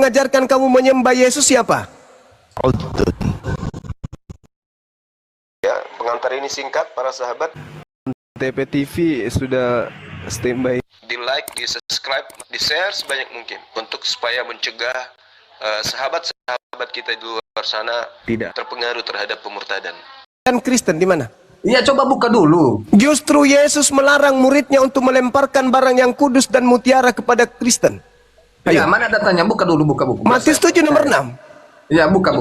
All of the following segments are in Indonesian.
mengajarkan kamu menyembah Yesus siapa? Udud. Ya, pengantar ini singkat para sahabat. TP TV sudah standby. Di like, di subscribe, di share sebanyak mungkin untuk supaya mencegah sahabat-sahabat kita di luar sana tidak terpengaruh terhadap pemurtadan. Kan Kristen di mana? Iya, coba buka dulu. Justru Yesus melarang muridnya untuk melemparkan barang yang kudus dan mutiara kepada Kristen. Iya, mana datanya? Buka dulu, buka. Matius 7 nomor 6. Iya, buka.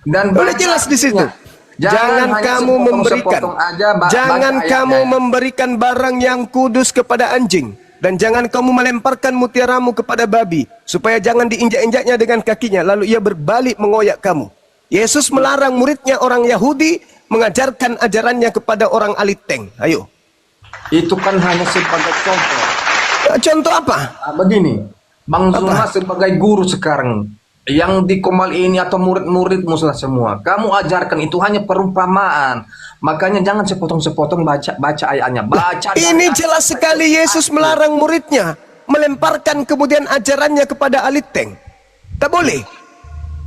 Dan boleh jelas di situ. Jangan kamu memberikan, memberikan barang yang kudus kepada anjing, dan jangan kamu melemparkan mutiaramu kepada babi, supaya jangan diinjak-injaknya dengan kakinya, lalu ia berbalik mengoyak kamu. Yesus melarang muridnya orang Yahudi mengajarkan ajarannya kepada orang Aliteng. Ayo. Itu kan hanya sebagai contoh. Contoh apa? Begini, Bang Zuma sebagai guru sekarang, yang di Komal ini atau murid-muridmu semua, kamu ajarkan itu hanya perumpamaan. Makanya jangan sepotong-sepotong baca ayatnya. Ini jelas sekali Yesus melarang muridnya melemparkan kemudian ajarannya kepada Aliteng. Tak boleh.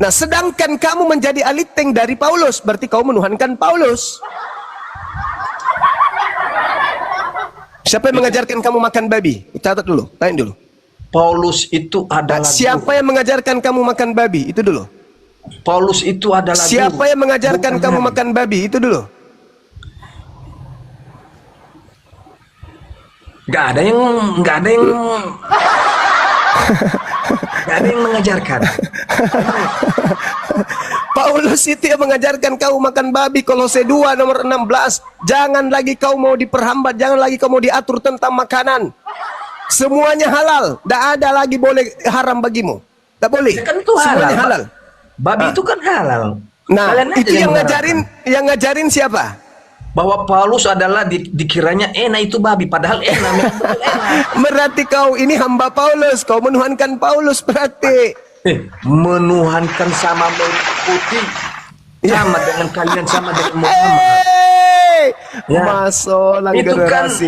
Nah, sedangkan kamu menjadi Aliteng dari Paulus, berarti kau menuhankan Paulus. Siapa yang mengajarkan kamu makan babi? Catat dulu, tanya dulu. Paulus itu adalah siapa yang mengajarkan kamu makan babi? Itu dulu. Paulus itu adalah siapa yang mengajarkan kamu makan babi? Itu dulu. Gak ada yang mengajarkan. Paulus itu yang mengajarkan kau makan babi. Kolose 2 nomor 16. Jangan lagi kau mau diperhambat, jangan lagi kau mau diatur tentang makanan. Semuanya halal, tidak ada lagi boleh haram bagimu. Tak boleh. Kan itu semuanya halal. Babi itu kan halal. Nah, itu yang ngajarin siapa? Bahwa Paulus adalah dikiranya enak itu babi, padahal enak. Berarti kau ini hamba Paulus, kau menuhankan Paulus berarti. Menuhankan sama mengikuti sama dengan kalian, sama dengan Muhammad.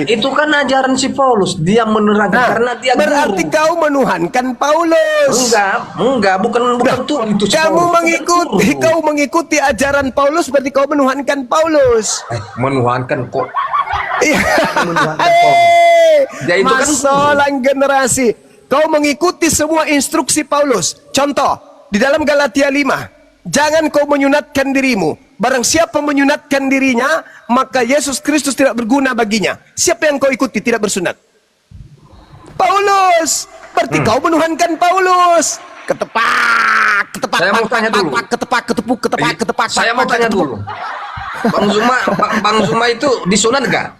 Itu kan ajaran si Paulus. Dia menerangkan karena dia berarti guru. Kau menuhankan Paulus. Enggak, bukan Tuhan itu. Kau mengikuti ajaran Paulus, berarti kau menuhankan Paulus. Menuhankan kok. Dia itu kan generasi. Kau mengikuti semua instruksi Paulus. Contoh, di dalam Galatia 5, jangan kau menyunatkan dirimu. Barang siapa menyunatkan dirinya, maka Yesus Kristus tidak berguna baginya. Siapa yang kau ikuti tidak bersunat? Paulus. Berarti kau menuhankan Paulus. Ketepak. Saya mau tanya dulu. Ketepak. Saya mau tanya dulu. Bang Zuma itu disunat enggak?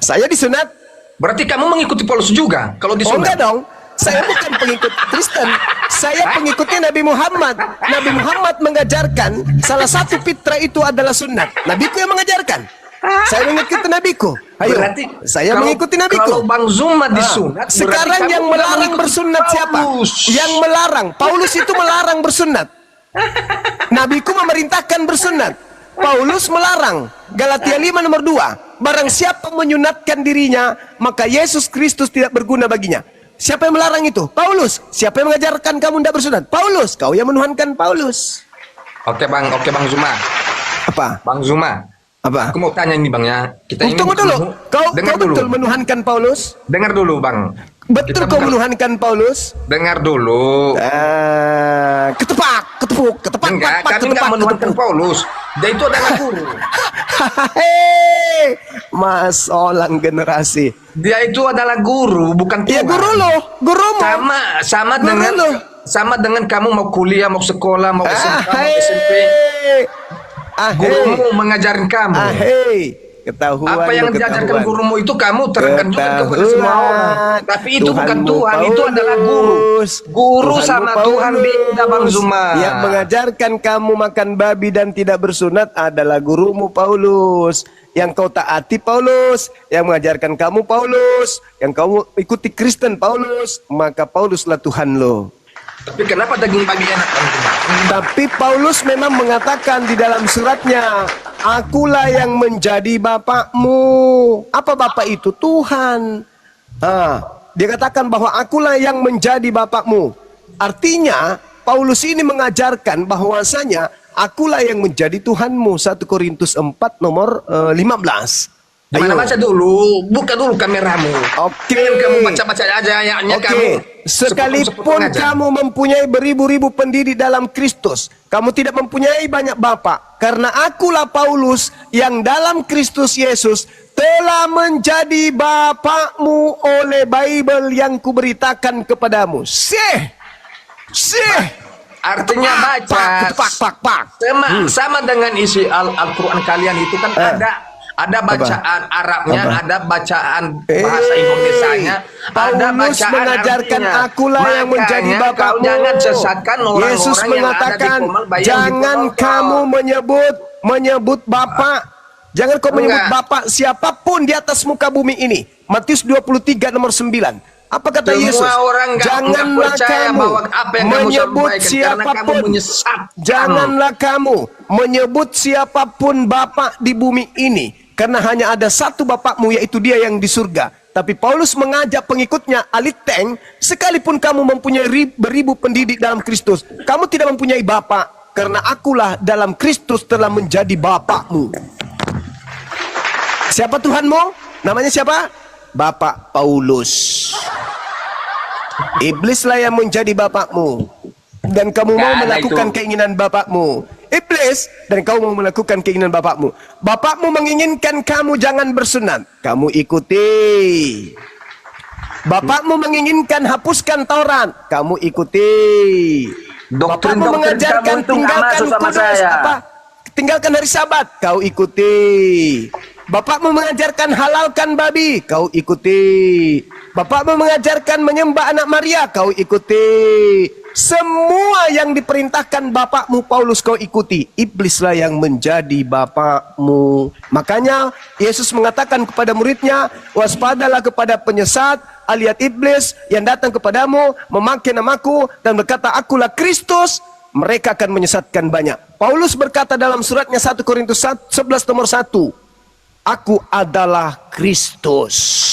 Saya disunat. Berarti kamu mengikuti Paulus juga kalau disunat? Oh, enggak dong. Saya bukan pengikut Kristen. Saya pengikutnya Nabi Muhammad. Nabi Muhammad mengajarkan salah satu fitrah itu adalah sunat. Nabiku yang mengajarkan. Saya mengikuti nabiku. Ayo, berarti saya mengikuti nabiku. Kalau Bang Zuma disunat, sekarang yang melarang bersunat siapa? Yang melarang. Paulus itu melarang bersunat. Nabiku memerintahkan bersunat. Paulus melarang. Galatia 5 nomor 2. Barang siapa menyunatkan dirinya, maka Yesus Kristus tidak berguna baginya. Siapa yang melarang itu? Paulus. Siapa yang mengajarkan kamu tidak bersunat? Paulus. Kau yang menuhankan Paulus. Oke Bang Zuma. Apa? Bang Zuma. Apa? Aku mau tanya ini Bang ya. Tunggu dulu. Kau betul menuhankan Paulus? Dengar dulu Bang. Betul kau menuhankan Paulus? Dengar dulu. Ketepak. Enggak, kami enggak menuhankan Paulus. Dia itu adalah guru. Mas Orang generasi. Dia itu adalah guru, bukan Tuhan. Ya guru lo, gurumu. Sama dengan kamu mau kuliah, mau sekolah, mau SMK, mau SMP. Gurumu mengajarin kamu. Ketahuan. Apa yang diajarkan gurumu itu kamu terangkan juga kepada semua orang. Tapi itu bukan Tuhan, itu adalah guru. Guru sama Tuhan beda Bang Zuma. Yang mengajarkan kamu makan babi dan tidak bersunat adalah gurumu Paulus. Yang kau taati Paulus, yang mengajarkan kamu Paulus, yang kamu ikuti Kristen Paulus, maka Pauluslah Tuhan lo. Tapi kenapa daging babi enak? Tapi Paulus memang mengatakan di dalam suratnya, akulah yang menjadi bapakmu. Apa bapak itu? Tuhan. Dia katakan bahwa akulah yang menjadi bapakmu. Artinya Paulus ini mengajarkan bahwasanya akulah yang menjadi Tuhanmu. 1 Korintus 4 nomor 15. Gimana baca dulu, buka dulu kameramu. Oke. Jangan kamu baca-baca aja ayatnya kamu. Sekalipun kamu mempunyai beribu-ribu pendiri dalam Kristus, kamu tidak mempunyai banyak bapak. Karena akulah Paulus yang dalam Kristus Yesus telah menjadi bapakmu oleh Bible yang kuberitakan kepadamu. Artinya baca. Sama dengan isi Al-Quran kalian itu kan ada bacaan Arabnya, ada bacaan bahasa Indonesianya, ada Paulus bacaan mengajarkan artinya. akulah yang menjadi Makanya bapakmu. kau jangan sesatkan orang-orang Yesus yang mengatakan, ada di Komal Bayang jangan di Ponorogo. kamu menyebut bapak. Jangan kau menyebut bapak siapapun di atas muka bumi ini. Matius 23 nomor 9. Apa kata Semua Yesus? orang Janganlah percaya kamu bahwa apa yang kamu menyebut sampaikan, karena kamu siapapun. menyesatkan. Janganlah kamu menyebut siapapun bapak di bumi ini. Karena hanya ada satu bapakmu, yaitu dia yang di surga. Tapi Paulus mengajak pengikutnya, aliteng, sekalipun kamu mempunyai beribu pendidik dalam Kristus, kamu tidak mempunyai bapak. Karena akulah dalam Kristus telah menjadi bapakmu. Siapa Tuhanmu? Namanya siapa? Bapak Paulus. Iblislah yang menjadi bapakmu. Dan kamu mau melakukan keinginan bapakmu. Iblis, dan kau mau melakukan keinginan bapakmu. Bapakmu menginginkan kamu jangan bersunat. Kamu ikuti. Bapakmu menginginkan hapuskan Taurat. Kamu ikuti. Bapakmu mengajarkan tinggalkan kudus. Tinggalkan hari Sabat. Kau ikuti. Bapakmu mengajarkan halalkan babi. Kau ikuti. Bapakmu mengajarkan menyembah anak Maria. Kau ikuti. Semua yang diperintahkan bapakmu Paulus kau ikuti. Iblislah yang menjadi bapakmu. Makanya Yesus mengatakan kepada muridnya, waspadalah kepada penyesat alias iblis yang datang kepadamu memakai namaku dan berkata akulah Kristus. Mereka akan menyesatkan banyak. Paulus berkata dalam suratnya 1 Korintus 11 nomor 1, aku adalah Kristus.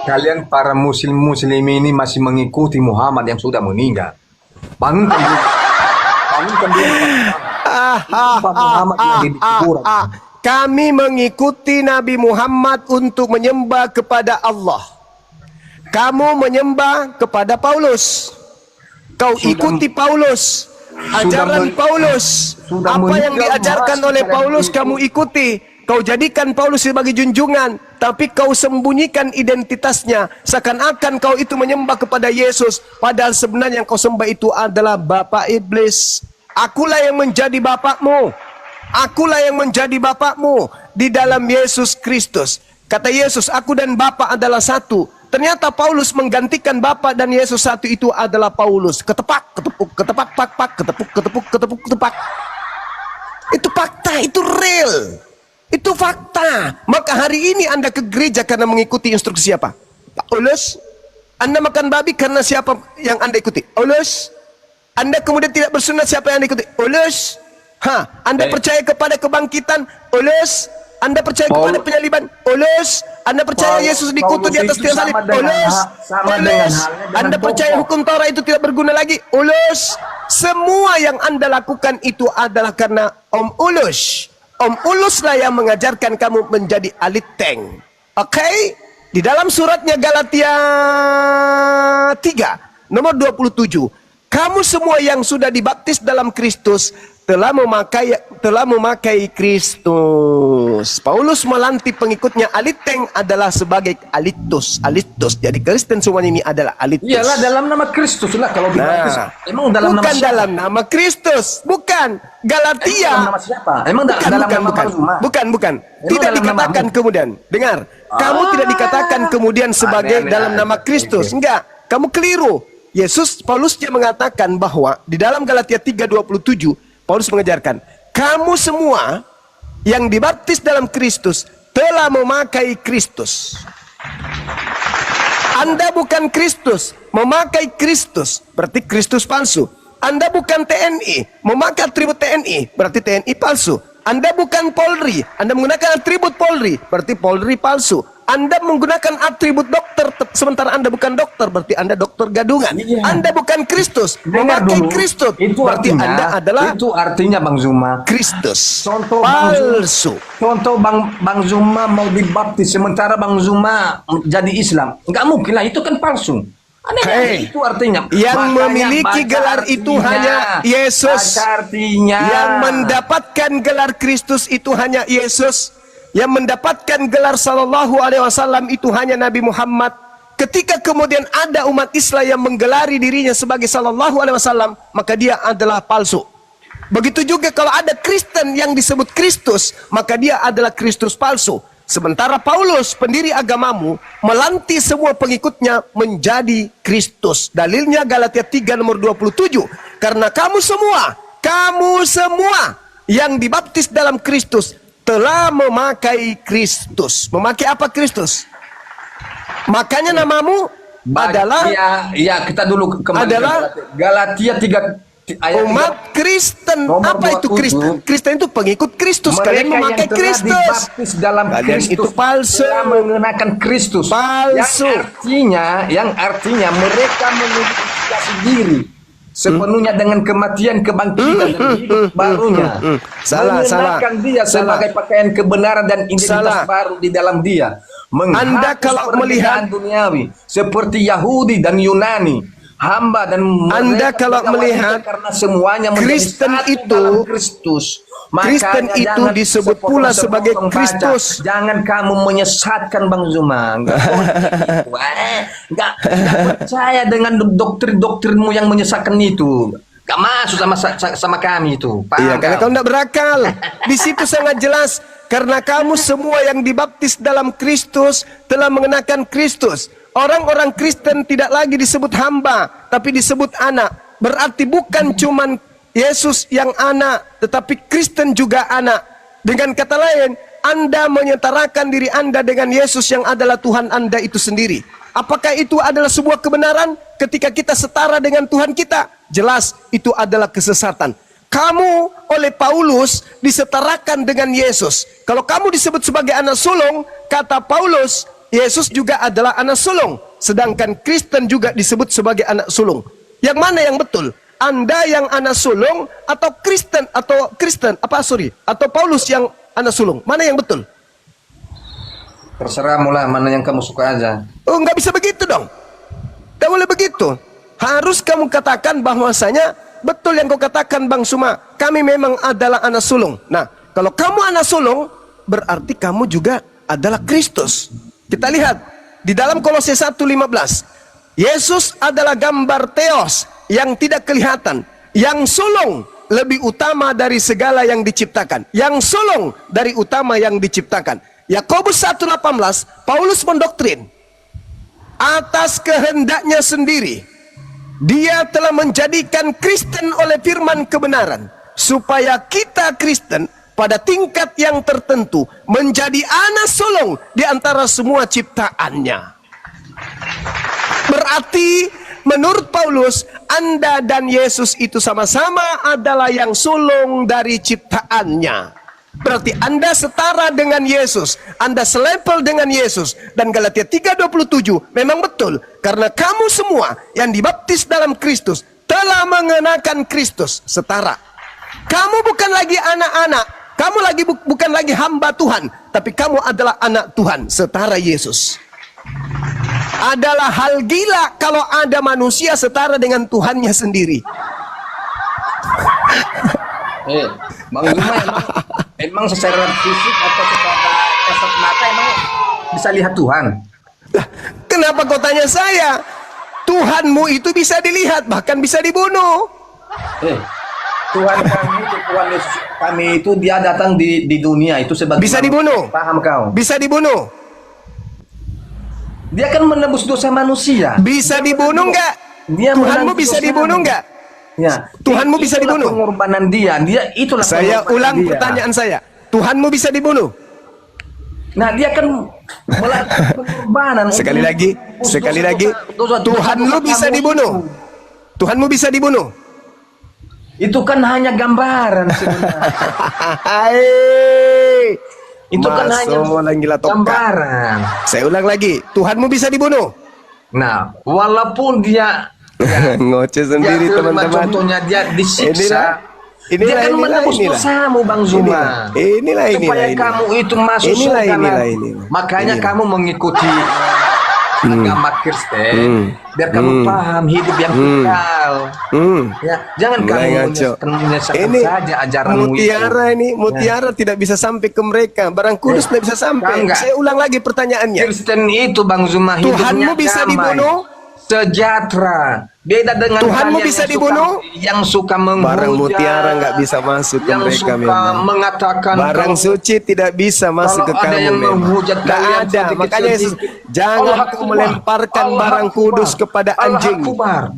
Kalian para muslim ini masih mengikuti Muhammad yang sudah meninggal. Bangunkan dia. Bangunkan dia. Muhammad yang di kuburan. Kami mengikuti Nabi Muhammad untuk menyembah kepada Allah. Kamu menyembah kepada Paulus. Kau ikuti Paulus. Ajaran Paulus. Apa yang diajarkan oleh Paulus kamu ikuti. Kau jadikan Paulus sebagai junjungan, tapi kau sembunyikan identitasnya. Seakan-akan kau itu menyembah kepada Yesus, padahal sebenarnya yang kau sembah itu adalah Bapak Iblis. Akulah yang menjadi bapakmu. Akulah yang menjadi bapakmu di dalam Yesus Kristus. Kata Yesus, aku dan Bapa adalah satu. Ternyata Paulus menggantikan Bapa dan Yesus satu itu adalah Paulus. Ketepak, ketepuk, ketepak, pak, pak, ketepuk, ketepuk, ketepuk, ketepak. Itu fakta, itu real. Itu fakta. Maka hari ini Anda ke gereja karena mengikuti instruksi siapa? Paulus. Anda makan babi karena siapa yang Anda ikuti? Paulus. Anda kemudian tidak bersunat, siapa yang Anda ikuti? Paulus. Anda percaya kepada kebangkitan? Paulus. Anda percaya kepada penyaliban? Paulus. Anda percaya Yesus dikutuk di atas tiang salib? Paulus. Anda percaya hukum Taurat itu tidak berguna lagi? Paulus. Semua yang Anda lakukan itu adalah karena Om Ulus. Om Uluslah yang mengajarkan kamu menjadi aliteng. Oke? Di dalam suratnya Galatia 3 nomor 27. Kamu semua yang sudah dibaptis dalam Kristus telah memakai Kristus. Paulus melantik pengikutnya aliteng adalah sebagai alitus. Jadi Kristen semuanya ini adalah alitus. Iyalah dalam nama Kristus lah kalau dibaptis. Emang dalam bukan nama siapa? dalam nama Kristus, bukan. Galatia. Dalam nama siapa? Emang dalam nama Marzuma? Bukan. Emang Tidak dalam dikatakan namamu? kemudian. Dengar, kamu tidak dikatakan kemudian sebagai Aneh, dalam nama Kristus. Enggak, kamu keliru. Yesus, Paulus dia mengatakan bahwa di dalam Galatia 3:27, Paulus mengajarkan, kamu semua yang dibaptis dalam Kristus telah memakai Kristus. Anda bukan Kristus, memakai Kristus, berarti Kristus palsu. Anda bukan TNI, memakai atribut TNI, berarti TNI palsu. Anda bukan Polri, Anda menggunakan atribut Polri, berarti Polri palsu. Anda menggunakan atribut dokter, sementara Anda bukan dokter, berarti Anda dokter gadungan. Iya. Anda bukan Kristus, Dengar memakai dulu, Kristus, itu berarti artinya, Anda adalah itu artinya Bang Zuma. Kristus. Contoh Palsu. Contoh Bang Zuma mau dibaptis sementara Bang Zuma jadi Islam. Nggak mungkin lah, itu kan palsu. Aneh, Hei, itu artinya. yang Makanya memiliki baca gelar itu hanya Yesus. Baca artinya. Yang mendapatkan gelar Kristus itu hanya Yesus. Yang mendapatkan gelar Sallallahu Alaihi Wasallam itu hanya Nabi Muhammad. Ketika kemudian ada umat Islam yang menggelari dirinya sebagai Sallallahu Alaihi Wasallam, maka dia adalah palsu. Begitu juga kalau ada Kristen yang disebut Kristus, maka dia adalah Kristus palsu. Sementara Paulus, pendiri agamamu, melantik semua pengikutnya menjadi Kristus. Dalilnya Galatia 3 nomor 27. Karena kamu semua yang dibaptis dalam Kristus telah memakai Kristus. Memakai apa Kristus? Makanya namamu adalah ya kita dulu kembali adalah ke Galatia 3 ayat umat Kristen. Nomor Apa itu 27. Kristen? Kristen itu pengikut Kristus. Kalian memakai Kristus. Dibaptis dalam Kalian Kristus, itu palsu. telah mengenakan Kristus. Palsu. Yang artinya mereka mengidentifikasi diri sepenuhnya dengan kematian, kebangkitan dan hidup barunya. Mengenakan dia sebagai pakaian kebenaran dan identitas baru di dalam dia. Anda kalau melihat duniawi seperti Yahudi dan Yunani, hamba dan Anda kalau melihat karena semuanya Kristen itu Kristus. Kristen itu disebut pula sebagai Kristus. Jangan kamu menyesatkan Bang Zuma. Enggak percaya dengan doktrin-doktrinmu yang menyesatkan itu. Gak masuk sama kami itu. Paham Iya, karena kau tidak berakal. Di situ sangat jelas. Karena kamu semua yang dibaptis dalam Kristus telah mengenakan Kristus. Orang-orang Kristen tidak lagi disebut hamba, tapi disebut anak. Berarti bukan cuman Yesus yang anak, tetapi Kristen juga anak. Dengan kata lain, Anda menyetarakan diri Anda dengan Yesus yang adalah Tuhan Anda itu sendiri. Apakah itu adalah sebuah kebenaran ketika kita setara dengan Tuhan kita? Jelas itu adalah kesesatan. Kamu oleh Paulus disetarakan dengan Yesus. Kalau kamu disebut sebagai anak sulung, kata Paulus, Yesus juga adalah anak sulung. Sedangkan Kristen juga disebut sebagai anak sulung. Yang mana yang betul? Anda yang anak sulung atau atau Paulus yang anak sulung? Mana yang betul? Terserah mulai mana yang kamu suka aja. Oh, nggak bisa begitu dong. Nggak boleh begitu. Harus kamu katakan bahwasanya betul yang kau katakan Bang Suma. Kami memang adalah anak sulung. Nah, kalau kamu anak sulung, berarti kamu juga adalah Kristus. Kita lihat di dalam Kolose 1:15. Yesus adalah gambar Theos yang tidak kelihatan. Yang sulung lebih utama dari segala yang diciptakan. Yang sulung dari utama yang diciptakan. Yakobus 1:18, Paulus mendoktrin atas kehendaknya sendiri. Dia telah menjadikan Kristen oleh firman kebenaran, supaya kita Kristen pada tingkat yang tertentu menjadi anak sulung di antara semua ciptaannya. Berarti menurut Paulus, Anda dan Yesus itu sama-sama adalah yang sulung dari ciptaannya. Berarti Anda setara dengan Yesus, Anda selevel dengan Yesus. Dan Galatia 3:27 memang betul, karena kamu semua yang dibaptis dalam Kristus telah mengenakan Kristus, setara. Kamu bukan lagi anak-anak, kamu bukan lagi hamba Tuhan, tapi kamu adalah anak Tuhan, setara Yesus. Adalah hal gila kalau ada manusia setara dengan Tuhannya sendiri. Bang Zuma emang secara fisik atau secara kasat mata emang bisa lihat Tuhan? Lah, kenapa kau tanya saya? Tuhanmu itu bisa dilihat, bahkan bisa dibunuh. Tuhan Yesus kami itu dia datang di dunia itu sebagai bisa dibunuh. Paham kau? Bisa dibunuh. Dia kan menebus dosa manusia. Bisa dibunuh enggak? Tuhanmu bisa dibunuh enggak? Ya, Tuhanmu bisa dibunuh. Pengorbanan dia itulah. Saya ulang pertanyaan saya. Tuhanmu bisa dibunuh. Nah, dia kan melakukan pengorbanan. Sekali lagi. Tuhanmu bisa dibunuh. Tuhanmu bisa dibunuh. Itu kan hanya gambaran sebenarnya. Hai. Itu kan hanya gambaran. Saya ulang lagi, Tuhanmu bisa dibunuh. Nah, walaupun dia ngoceh sendiri teman-teman. Contohnya dia disiksa. Dia kan menebus dosamu, Bang Zuma. Supaya kamu itu masuk surga. Makanya kamu mengikuti agama Kristen, biar kamu paham hidup yang kekal. Ya, jangan kamu menyesatkan saja ajaranmu mutiara itu. Mutiara tidak bisa sampai ke mereka. Barang kudus tidak bisa sampai. Saya ulang lagi pertanyaannya. Kristen itu, Bang Zuma, Tuhanmu bisa dibunuh? Sejahtera. Beda dengan Tuhanmu bisa dibunuh? Yang suka menghujat, barang mutiara nggak bisa masuk ke mereka. Yang suka mengatakan barang suci tidak bisa masuk ke kamu. Nggak ada. Makanya Yesus, jangan kau melemparkan barang kudus kepada anjing.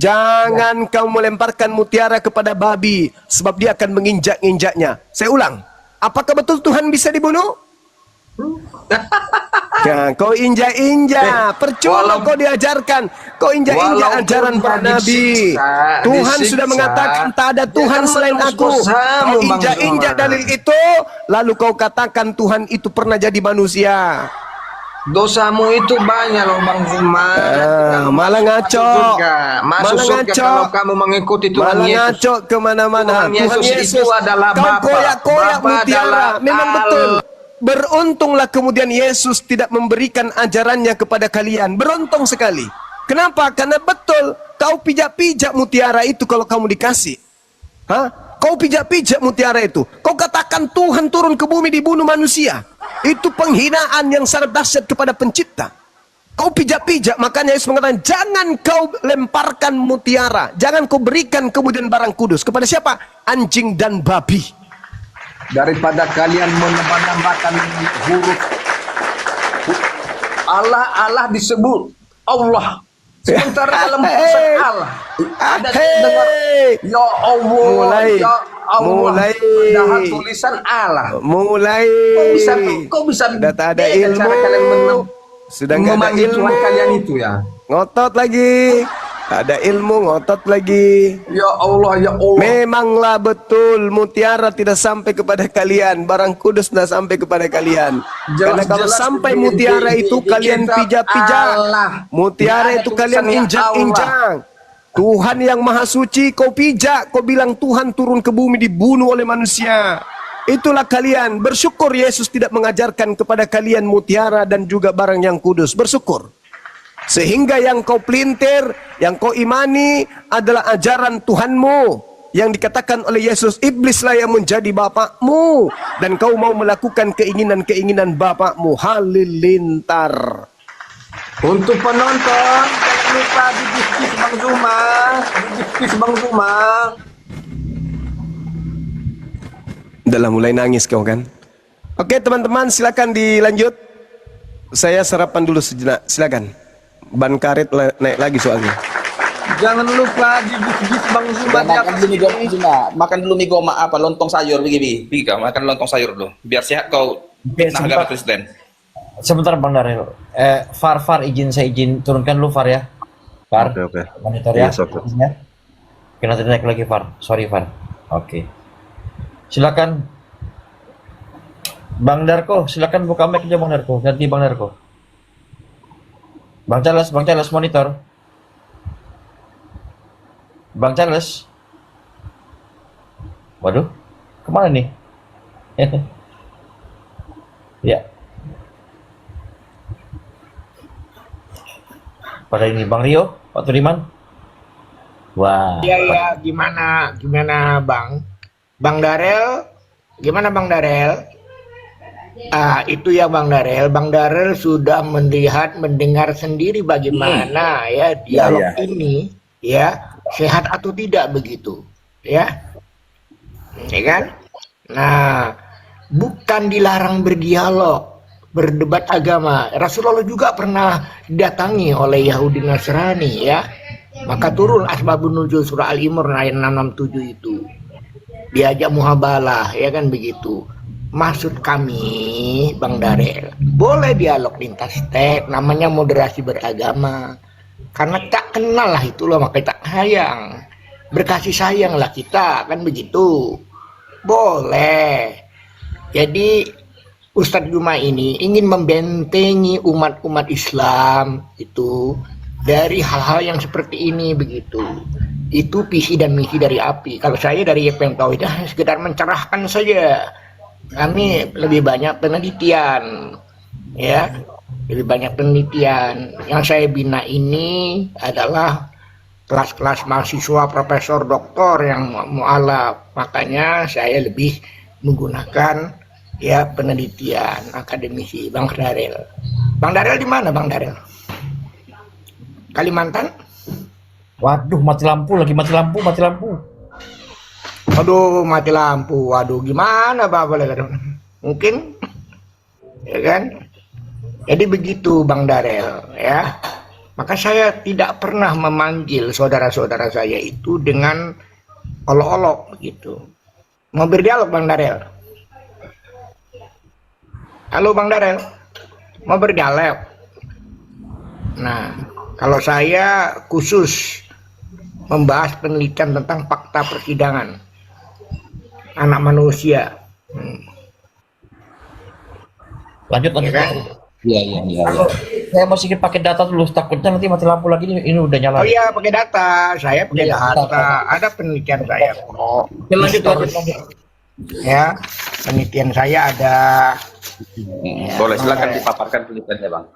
Jangan kau melemparkan mutiara kepada babi, sebab dia akan menginjak-injaknya. Saya ulang, apakah betul Tuhan bisa dibunuh? Ya, kau injak-injak, percuma kau diajarkan, kau injak-injak ajaran para nabi. Tuhan sudah mengatakan tak ada Tuhan selain aku. Kau injak-injak dalil itu, lalu kau katakan Tuhan itu pernah jadi manusia. Dosamu itu banyak loh, Bang Zuma. Malah ngaco. Masuk surga kalau kamu mengikuti Tuhan malah Yesus. Ngaco kemana-mana. Tuhan Yesus itu adalah kau Bapa. koyak-koyak mutiara. Memang Allah. betul. Beruntunglah kemudian Yesus tidak memberikan ajarannya kepada kalian. Beruntung sekali. Kenapa? Karena betul kau pijak-pijak mutiara itu kalau kamu dikasih. Kau pijak-pijak mutiara itu. Kau katakan Tuhan turun ke bumi dibunuh manusia. Itu penghinaan yang sangat dahsyat kepada pencipta. Kau pijak-pijak, makanya Yesus mengatakan jangan kau lemparkan mutiara. Jangan kau berikan kemudian barang kudus. Kepada siapa? Anjing dan babi. Daripada kalian menambah-nambahkan huruf Allah disebut Allah, sementara dalam tulisan Allah ada dengar ya Allah, ya Allah, padahal tulisan Allah. Kok bisa sudah tak ada ilmu, sudah nggak ada ilmu kalian itu ya, ngotot lagi. Ada ilmu ngotot lagi. Ya Allah, ya Allah. Memanglah betul mutiara tidak sampai kepada kalian, barang kudus tidak sampai kepada kalian. Karena kalau sampai mutiara itu kalian pijak-pijak, mutiara itu kalian injak-injak. Tuhan yang maha suci kau pijak, kau bilang Tuhan turun ke bumi dibunuh oleh manusia. Itulah kalian. Bersyukur Yesus tidak mengajarkan kepada kalian mutiara dan juga barang yang kudus. Bersyukur. Sehingga yang kau pelintir, yang kau imani adalah ajaran Tuhanmu. Yang dikatakan oleh Yesus, iblislah yang menjadi bapakmu. Dan kau mau melakukan keinginan-keinginan bapakmu. Halilintar. Untuk penonton, jangan lupa di Bang Zuma. Di Bang Zuma. Udah mulai nangis kau kan. Oke teman-teman, silakan dilanjut. Saya sarapan dulu sejenak, silakan. Ban karet naik lagi soalnya. Jangan lupa di Bang Zuma. Makan dulu mie goma apa lontong sayur begini. Kau makan lontong sayur dulu. Biar sehat kau. Nah, Kristen. Sebentar Bang Darel. Far izin turunkan dulu Far ya. Far. Oke. Monitor ya. Yes, okay. Oke, nanti naik lagi Far. Sorry Far. Oke. Silakan. Bang Darko, silakan buka mic aja Bang Darko. Ganti Bang Darko. Bang Charles monitor. Bang Charles. Waduh, kemana nih? Ya. Pada ini Bang Rio, Pak Turiman. Wah. Iya, gimana Bang? Bang Darel, gimana Bang Darel? Itu ya Bang Darel. Bang Darel sudah mendengar sendiri bagaimana ya dialog ini ya sehat atau tidak begitu ya kan? Nah, bukan dilarang berdialog, berdebat agama. Rasulullah juga pernah didatangi oleh Yahudi Nasrani ya. Maka turun asbabun nuzul surah Al-Imran ayat 667 itu. Diajak muhabalah ya kan begitu. Maksud kami, Bang Darel, boleh dialog lintas teks, namanya moderasi beragama. Karena tak kenal lah itulah, makanya tak sayang. berkasih sayanglah kita, kan begitu. Boleh. Jadi Ustadz Juma ini ingin membentengi umat-umat Islam itu dari hal-hal yang seperti ini begitu. Itu visi dan misi dari API. Kalau saya dari YPM Tauhid sekedar mencerahkan saja. Kami lebih banyak penelitian, ya, lebih banyak penelitian. Yang saya bina ini adalah kelas-kelas mahasiswa, profesor, doktor yang mualaf. Makanya saya lebih menggunakan ya penelitian akademisi. Bang Darel. Bang Darel di mana Bang Darel? Kalimantan? Waduh, mati lampu lagi, mati lampu. Aduh, mati lampu. Waduh, gimana Bapak? Mungkin ya kan? Jadi begitu Bang Darel ya. Maka saya tidak pernah memanggil saudara-saudara saya itu dengan olok-olok gitu. Mau berdialog Bang Darel? Halo Bang Darel, mau berdialog? Nah, kalau saya khusus membahas penelitian tentang fakta persidangan anak manusia. Lanjut. Ya kan? Iya. Saya masih pakai data dulu, takutnya nanti mati lampu lagi. Ini udah nyala. Oh iya, pakai data. Saya pakai Iya, data. Ada penelitian saya kok. Oke, lanjut. Ya, penelitian saya ada. Boleh, silakan dipaparkan penelitiannya, Bang.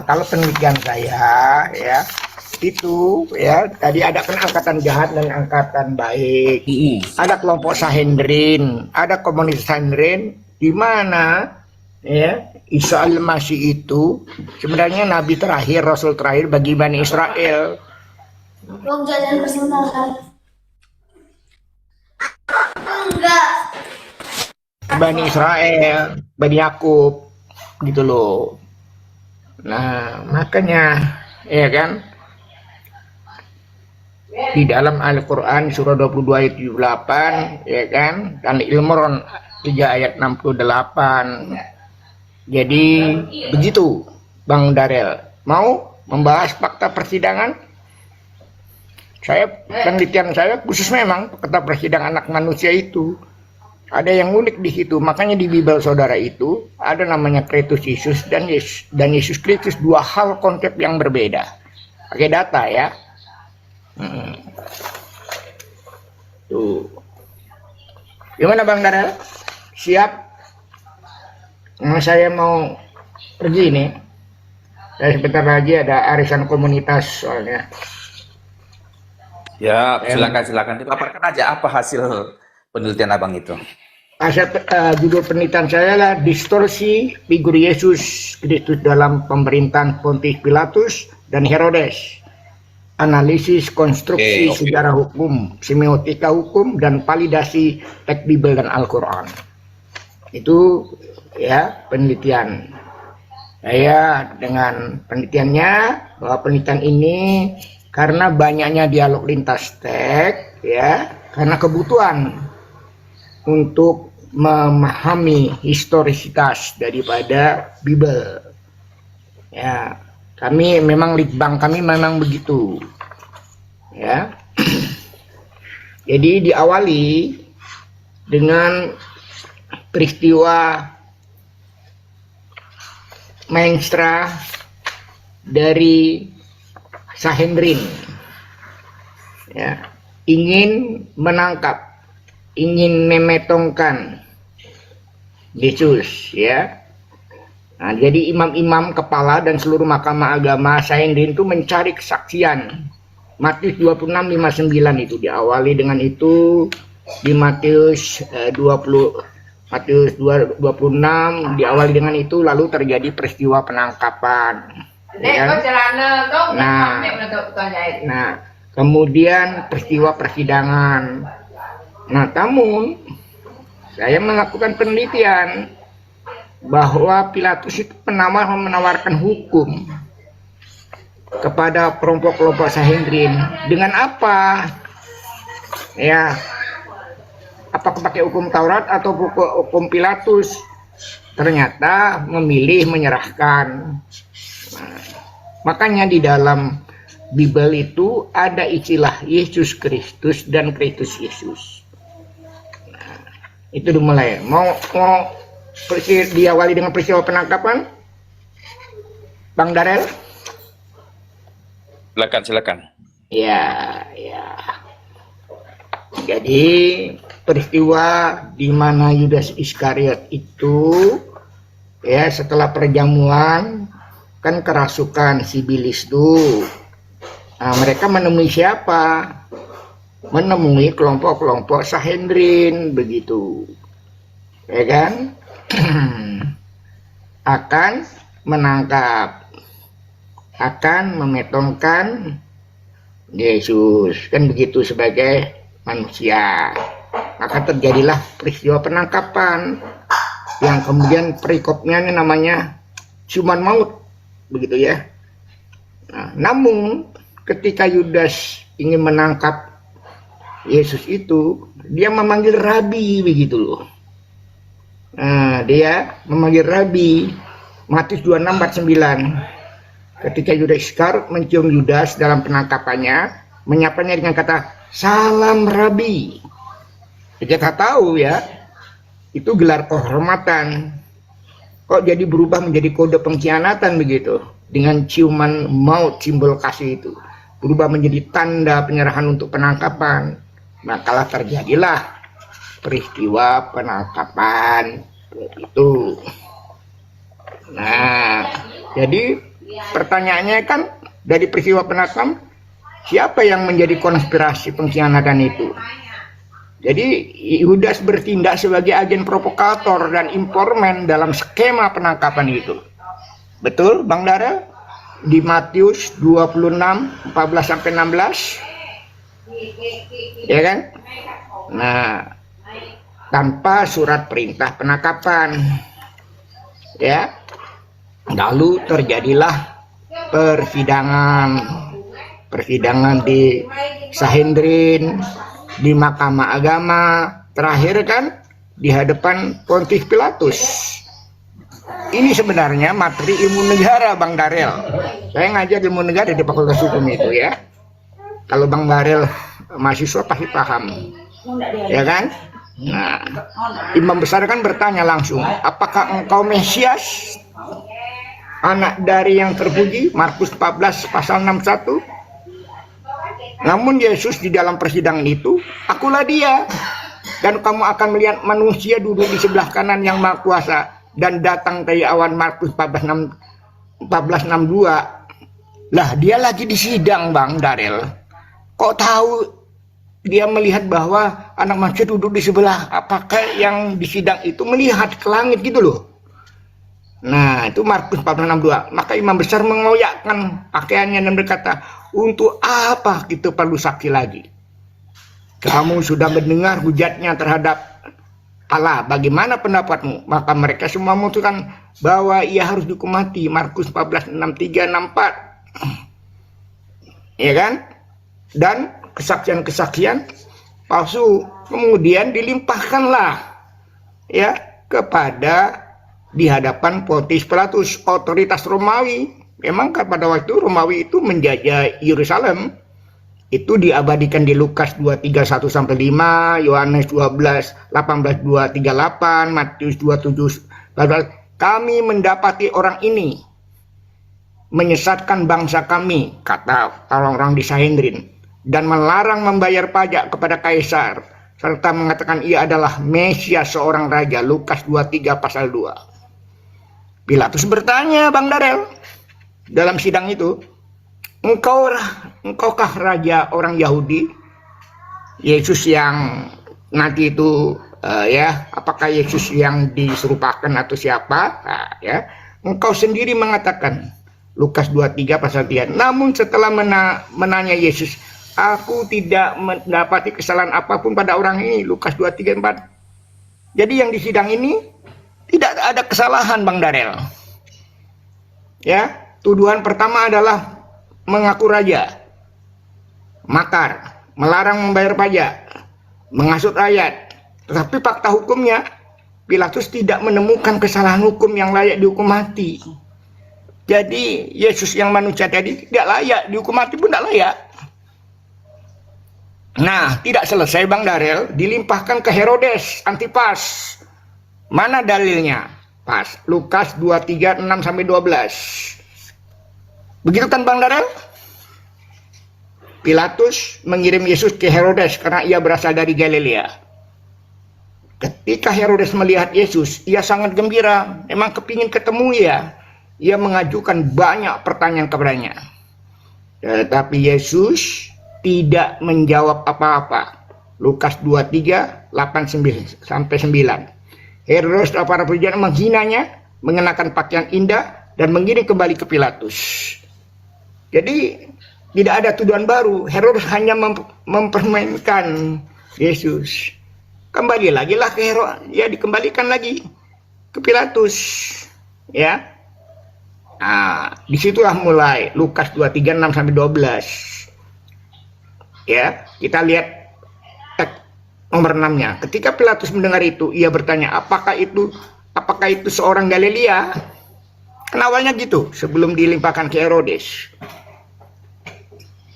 Kalau penelitian saya ya itu ya tadi ada kan angkatan jahat dan angkatan baik. Ada kelompok Sahendrin, ada komunitas Sahendrin di mana ya Isa al-Masih itu sebenarnya nabi terakhir, rasul terakhir bagi Bani Israel. Bang jalan persebentar. Enggak. Bani Israel, Bani Yakub gitu loh. Nah, makanya ya kan di dalam Al-Qur'an surah 22 ayat 78 ya kan, dan Al-Imran 3 ayat 68. Jadi begitu Bang Darel. Mau membahas fakta persidangan? Penelitian saya khusus memang fakta persidangan anak manusia itu. Ada yang unik di situ. Makanya di Bible saudara itu ada namanya Kristus Yesus dan Yesus Kristus, dua hal konsep yang berbeda. Pakai data ya. Tuh. Gimana Bang Darel? Siap? Saya mau pergi nih. Saya sebentar lagi ada arisan komunitas soalnya. Ya, silakan dipaparkan aja apa hasil penelitian Abang itu. Judul penelitian saya adalah distorsi figur Yesus Kristus dalam pemerintahan Pontius Pilatus dan Herodes. Analisis konstruksi sejarah hukum, semiotika hukum, dan validasi teks Bible dan Al-Quran. Itu ya penelitian saya. Dengan penelitiannya bahwa penelitian ini karena banyaknya dialog lintas teks ya, karena kebutuhan untuk memahami historisitas daripada Bible ya. Kami memang litbang kami memang begitu ya. Jadi diawali dengan peristiwa Mengstra dari Sahendrin ya, ingin menangkap, ingin memetongkan Yesus ya. Nah, jadi imam-imam kepala dan seluruh mahkamah agama Sahendrin itu mencari kesaksian. Matius 26:59 itu diawali dengan itu. Di Matius 26 diawali dengan itu, lalu terjadi peristiwa penangkapan. Ya. Nah, kemudian peristiwa persidangan. Nah, namun saya melakukan penelitian bahwa Pilatus itu menawarkan hukum kepada kelompok-kelompok Sahendrin dengan apa? Ya, apakah pakai hukum Taurat atau hukum Pilatus? Ternyata memilih menyerahkan. Nah, makanya di dalam Bible itu ada istilah Yesus Kristus dan Kristus Yesus. Nah, itu dimulai. Mau diawali dengan peristiwa penangkapan, Bang Darel? Silakan. Ya. Jadi peristiwa di mana Yudas Iskariot itu ya setelah perjamuan kan kerasukan si Bilis tuh. Nah, mereka menemui siapa? Menemui kelompok-kelompok Sanhedrin begitu. Ya kan? Akan menangkap, akan memetongkan Yesus, kan begitu sebagai manusia. Maka terjadilah peristiwa penangkapan yang kemudian perikopnya ini namanya ciuman maut, begitu ya. Nah, namun ketika Yudas ingin menangkap Yesus itu, dia memanggil rabi begitu loh. Nah, dia memanggil rabi. Matius 26:49. Ketika Yudas Iskariot mencium Yudas dalam penangkapannya, menyapanya dengan kata, "Salam Rabi." Kita tahu ya, itu gelar kehormatan. Kok jadi berubah menjadi kode pengkhianatan begitu? Dengan ciuman maut, simbol kasih itu. Berubah menjadi tanda penyerahan untuk penangkapan. Makalah terjadilah peristiwa penangkapan itu. Nah, jadi pertanyaannya kan dari peristiwa penangkapan, siapa yang menjadi konspirasi pengkhianatan itu? Jadi Yudas bertindak sebagai agen provokator dan informan dalam skema penangkapan itu. Betul, Bang Darel? Di Matius 26:14-16. Ya kan? Nah, tanpa surat perintah penangkapan. Ya. Lalu terjadilah persidangan di Sanhedrin, di Mahkamah Agama, terakhir kan di hadapan Pontius Pilatus. Ini sebenarnya materi ilmu negara, Bang Darel. Saya ngajar ilmu negara di Fakultas Hukum itu ya. Kalau Bang Darel mahasiswa pasti paham, ya kan? Nah, imam besar kan bertanya langsung, apakah engkau Mesias, anak dari yang terpuji? Markus 14 pasal 61. Namun Yesus di dalam persidangan itu, akulah dia, dan kamu akan melihat manusia duduk di sebelah kanan yang maha kuasa dan datang dari awan. Markus 14:62. Lah dia lagi di sidang, Bang Darel. Kok tahu dia melihat bahwa anak manusia duduk di sebelah? Apakah yang di sidang itu melihat ke langit gitu loh? Nah, itu Markus 14:62. Maka imam besar mengoyakkan pakaiannya dan berkata, untuk apa kita perlu saksi lagi? Kamu sudah mendengar hujatnya terhadap Allah, bagaimana pendapatmu? Maka mereka semua memutuskan bahwa ia harus dihukum mati. Markus 14:63-64. Ya kan? Dan kesaksian-kesaksian palsu kemudian dilimpahkanlah ya kepada di hadapan Pontius Pilatus, otoritas Romawi. Memang pada waktu Romawi itu menjajah Yerusalem. Itu diabadikan di Lukas 23:1-5, Yohanes 12:18-2-38, Matius 27:14. Kami mendapati orang ini menyesatkan bangsa kami, kata orang-orang di Sanhedrin, dan melarang membayar pajak kepada kaisar, serta mengatakan ia adalah Mesias, seorang raja. Lukas 23 pasal 2. Pilatus bertanya, Bang Darel, dalam sidang itu, engkaukah raja orang Yahudi? Yesus yang nanti itu apakah Yesus yang diserupakan atau siapa? Nah, ya, engkau sendiri mengatakan. Lukas 23 pasal 3. Namun setelah menanya Yesus, aku tidak mendapati kesalahan apapun pada orang ini. Lukas 23:4. Jadi yang di sidang ini tidak ada kesalahan, Bang Darel. Ya, tuduhan pertama adalah mengaku raja, makar, melarang membayar pajak, menghasut rakyat. Tetapi fakta hukumnya, Pilatus tidak menemukan kesalahan hukum yang layak dihukum mati. Jadi Yesus yang manusia tadi tidak layak, dihukum mati pun tidak layak. Nah, tidak selesai Bang Darel, dilimpahkan ke Herodes Antipas. Mana dalilnya? Pas Lukas 23 6-12. Begitu kan Bang Darel? Pilatus mengirim Yesus ke Herodes karena ia berasal dari Galilea. Ketika Herodes melihat Yesus, ia sangat gembira. Memang kepingin ketemu ya. Ia mengajukan banyak pertanyaan kepadanya. Tetapi Yesus tidak menjawab apa-apa. Lukas 23 8-9. Herodes dan para perjalan menghinanya, mengenakan pakaian indah, dan mengirim kembali ke Pilatus. Jadi tidak ada tuduhan baru. Herodes hanya mempermainkan Yesus. Kembali lagi lah ke Herodes, ya dikembalikan lagi ke Pilatus, ya. Nah, disitulah mulai Lukas 23 6-12. Ya, kita lihat nomor 6-nya. Ketika Pilatus mendengar itu, ia bertanya, apakah itu seorang Galilea? Kan awalnya gitu, sebelum dilimpahkan ke Herodes.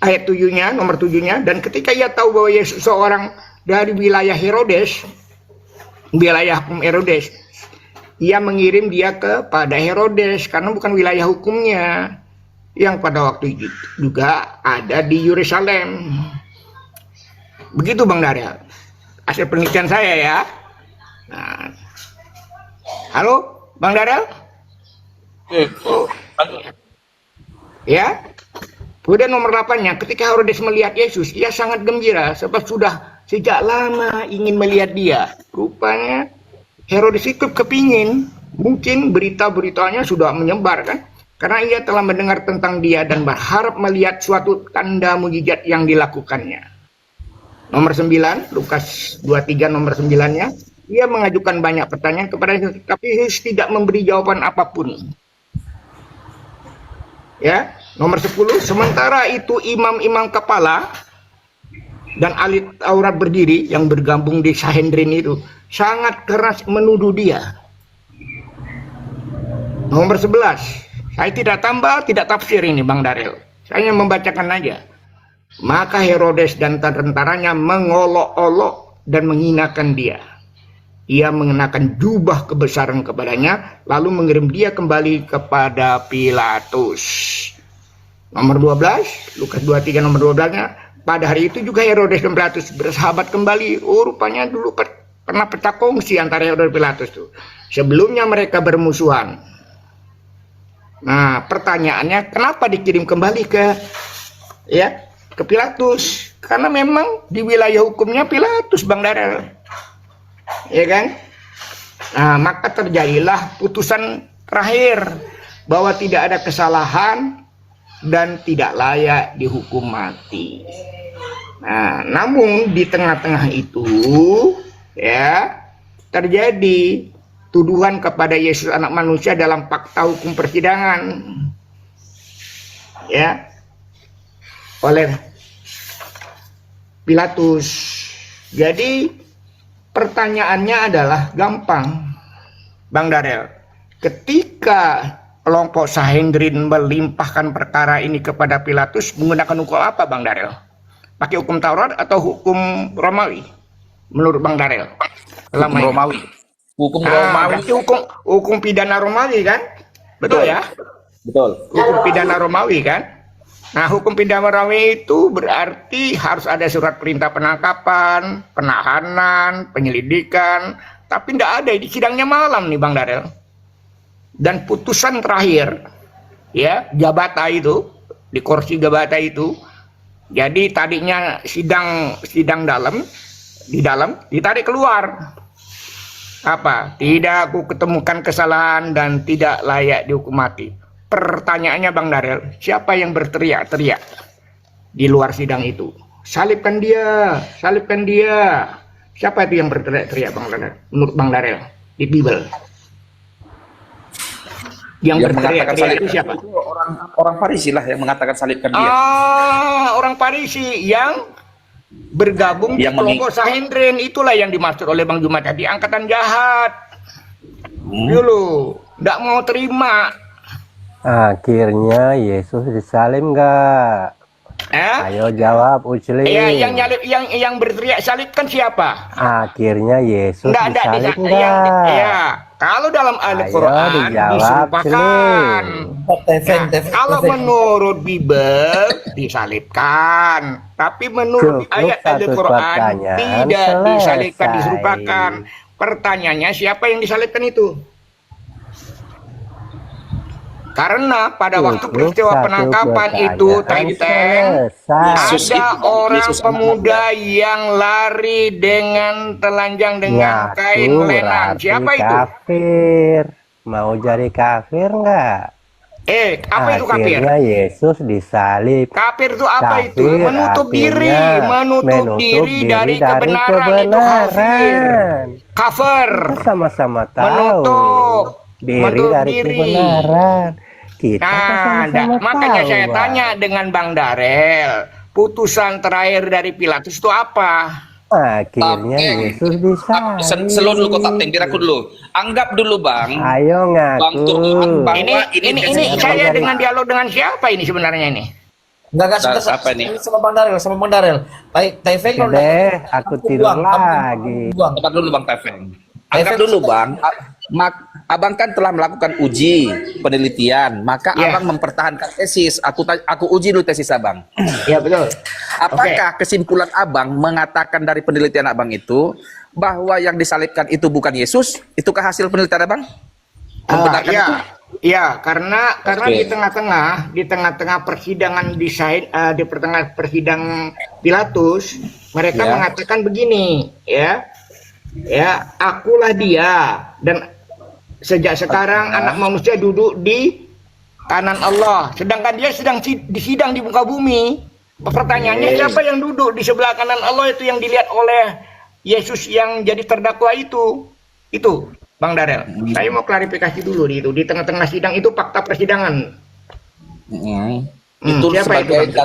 Ayat 7-nya, nomor 7-nya, dan ketika ia tahu bahwa Yesus seorang dari wilayah Herodes, wilayah hukum Herodes, ia mengirim dia kepada Herodes karena bukan wilayah hukumnya, yang pada waktu itu juga ada di Yerusalem. Begitu Bang Darel, hasil penelitian saya ya. Nah, halo Bang Darel? Ya. Kemudian nomor 8-nya, ketika Herodes melihat Yesus, ia sangat gembira sebab sudah sejak lama ingin melihat dia. Rupanya Herodes itu kepingin, mungkin berita-beritanya sudah menyebar kan, karena ia telah mendengar tentang dia dan berharap melihat suatu tanda mujizat yang dilakukannya. Nomor 9, Lukas 23 nomor 9-nya, ia mengajukan banyak pertanyaan kepada Yesus, tapi Yesus tidak memberi jawaban apapun. Ya, nomor 10, sementara itu imam-imam kepala dan ahli Taurat berdiri yang bergabung di Sanhedrin itu sangat keras menuduh dia. Nomor 11, saya tidak tambah, tidak tafsir ini Bang Darel. Saya membacakan aja. Maka Herodes dan tentaranya mengolok-olok dan menghinakan dia. Ia mengenakan jubah kebesaran kepadanya, lalu mengirim dia kembali kepada Pilatus. Nomor 12, Lukas 23 nomor 12-nya, pada hari itu juga Herodes dan Pilatus bersahabat kembali. Oh, rupanya dulu pernah pecah kongsi antara Herodes dan Pilatus tuh. Sebelumnya mereka bermusuhan. Nah, pertanyaannya, kenapa dikirim kembali ke Pilatus? Karena memang di wilayah hukumnya Pilatus, Bang Darel. Ya kan? Nah, maka terjadilah putusan terakhir bahwa tidak ada kesalahan dan tidak layak dihukum mati. Nah, namun di tengah-tengah itu ya terjadi tuduhan kepada Yesus anak manusia dalam fakta hukum persidangan ya oleh Pilatus. Jadi pertanyaannya adalah gampang, Bang Darel. Ketika kelompok Sanhedrin melimpahkan perkara ini kepada Pilatus, menggunakan hukum apa, Bang Darel? Pakai hukum Taurat atau hukum Romawi? Menurut Bang Darel? Hukum Romawi. Hukum Romawi. Berarti hukum pidana Romawi kan? Betul ya? Betul. Hukum pidana Romawi kan? Nah, hukum pidana Romawi itu berarti harus ada surat perintah penangkapan, penahanan, penyelidikan. Tapi tidak ada, di sidangnya malam nih Bang Darel. Dan putusan terakhir, ya, Gabata itu, di kursi Gabata itu, jadi tadinya sidang di dalam, ditarik keluar. Apa? Tidak aku ketemukan kesalahan dan tidak layak dihukum mati. Pertanyaannya Bang Darel, siapa yang berteriak-teriak di luar sidang itu? Salibkan dia, salibkan dia. Siapa itu yang berteriak-teriak Bang Darel? Menurut Bang Darel di Bible. Yang berteriak-teriak itu siapa? Itu orang Farisi lah yang mengatakan salibkan dia. Orang Farisi yang bergabung di kelompok Sanhedrin, itulah yang dimaksud oleh Bang Jumat tadi, angkatan jahat. Dulu, tidak mau terima. Akhirnya Yesus disalib nggak? Eh? Ayo jawab Ucli. Ya, yang berteriak salib kan siapa? Akhirnya Yesus disalib yang nggak? ya, kalau dalam Ayo Al-Quran dijawab, diserupakan. Tefeng, Kalau menurut Bible disalibkan, tapi menurut Cukup ayat satu Al-Quran pertanyaan, tidak disalibkan, selesai. diserupakan. Pertanyaannya siapa yang disalibkan itu? Karena pada waktu Cukup peristiwa satu penangkapan itu, pertanyaan, Teng, selesai. ada orang pemuda yang lari dengan telanjang dengan kain Ngaku lenan. berarti Siapa itu? kafir. Mau jadi kafir nggak? Apa itu kafir? Akhirnya Yesus disalib. Kafir itu apa itu? Kafir Menutup diri, artinya menutup diri dari kebenaran. Itu kafir. Cover. Kita sama-sama tahu. Menutup dari diri. kebenaran. Kita sama-sama makanya tahu, saya Bang. tanya dengan Bang Darel, putusan terakhir dari Pilatus itu apa? Akhirnya Kapten. Yesus disalib. Slow dulu kok Kapten, biar aku dulu. Anggap dulu Bang. Ayo Bang ngaku. Tuhan, Bang. Ini saya Bang dengan dialog dengan siapa ini sebenarnya ini? Enggak sebentar, Apa nih? sama Bang Darel. Tefeng Deh, aku tidur lagi. Tepat dulu Bang Tefeng. Anggap dulu Bang, Abang kan telah melakukan uji penelitian, maka Ya. Abang mempertahankan tesis. Aku uji dulu tesis Abang. Ya betul. Apakah kesimpulan Abang mengatakan dari penelitian Abang itu bahwa yang disalibkan itu bukan Yesus? Itukah hasil penelitian Abang? Membenarkan Ya, itu? ya karena Oke. di tengah-tengah persidangan di pertengahan persidangan Pilatus, mereka Ya. mengatakan begini, ya, akulah dia dan sejak sekarang anak manusia duduk di kanan Allah, sedangkan dia sedang disidang di muka bumi. Pertanyaannya siapa yang duduk di sebelah kanan Allah itu yang dilihat oleh Yesus yang jadi terdakwa itu Bang Darel. Saya mau klarifikasi dulu di tengah-tengah sidang itu fakta persidangan. Itu siapa sebagai itu?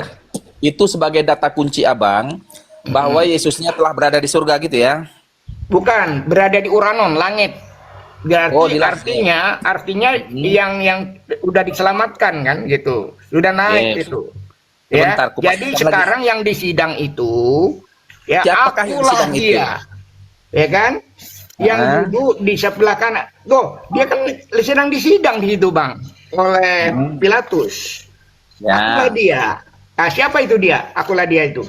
itu sebagai data kunci Abang bahwa Yesusnya telah berada di surga gitu ya. Bukan, berada di Uranon, langit. Berarti Oh, di langit. artinya yang udah diselamatkan kan gitu. Sudah naik Yes. itu. Ya. Sebentar, aku Jadi pastikan sekarang yang di sidang itu ya Siapakah yang akulah sidang itu? dia. Ya kan? Yang duduk di sebelah kanan. Tuh, dia kan sedang disidang di situ, Bang, oleh Pilatus. Akulah Ya. dia. Nah, siapa itu dia? Akulah dia itu.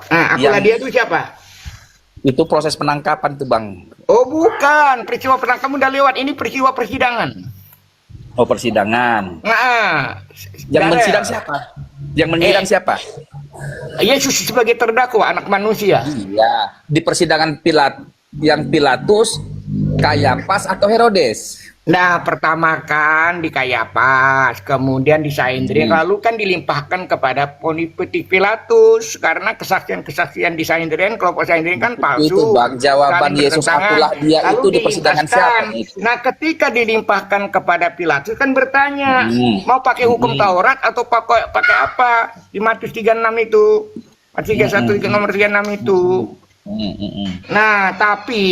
Nah, akulah dia itu siapa? Itu proses penangkapan tuh Bang. Oh bukan, peristiwa penangkapan udah lewat. Ini peristiwa persidangan. Oh persidangan. Nah, Yang Darel, mensidang siapa? Yang menyidang siapa? Yesus sebagai terdakwa, anak manusia. Iya. Di persidangan Pilatus, Kayapas atau Herodes? Nah, pertama kan di Kayapas, kemudian di Sanhedrin, lalu kan dilimpahkan kepada Pontifikus Pilatus karena kesaksian-kesaksian di Sanhedrin, kelompok Sanhedrin kan palsu. Itu Bang, jawaban saling Yesus bertentangan. akulah dia Lalu itu di persidangan dilimpahkan. siapa itu? Nah, ketika dilimpahkan kepada Pilatus kan bertanya, mau pakai hukum Taurat atau pakai apa? Di Matius 36 itu. Matius 31 nomor 36 itu. Nah, tapi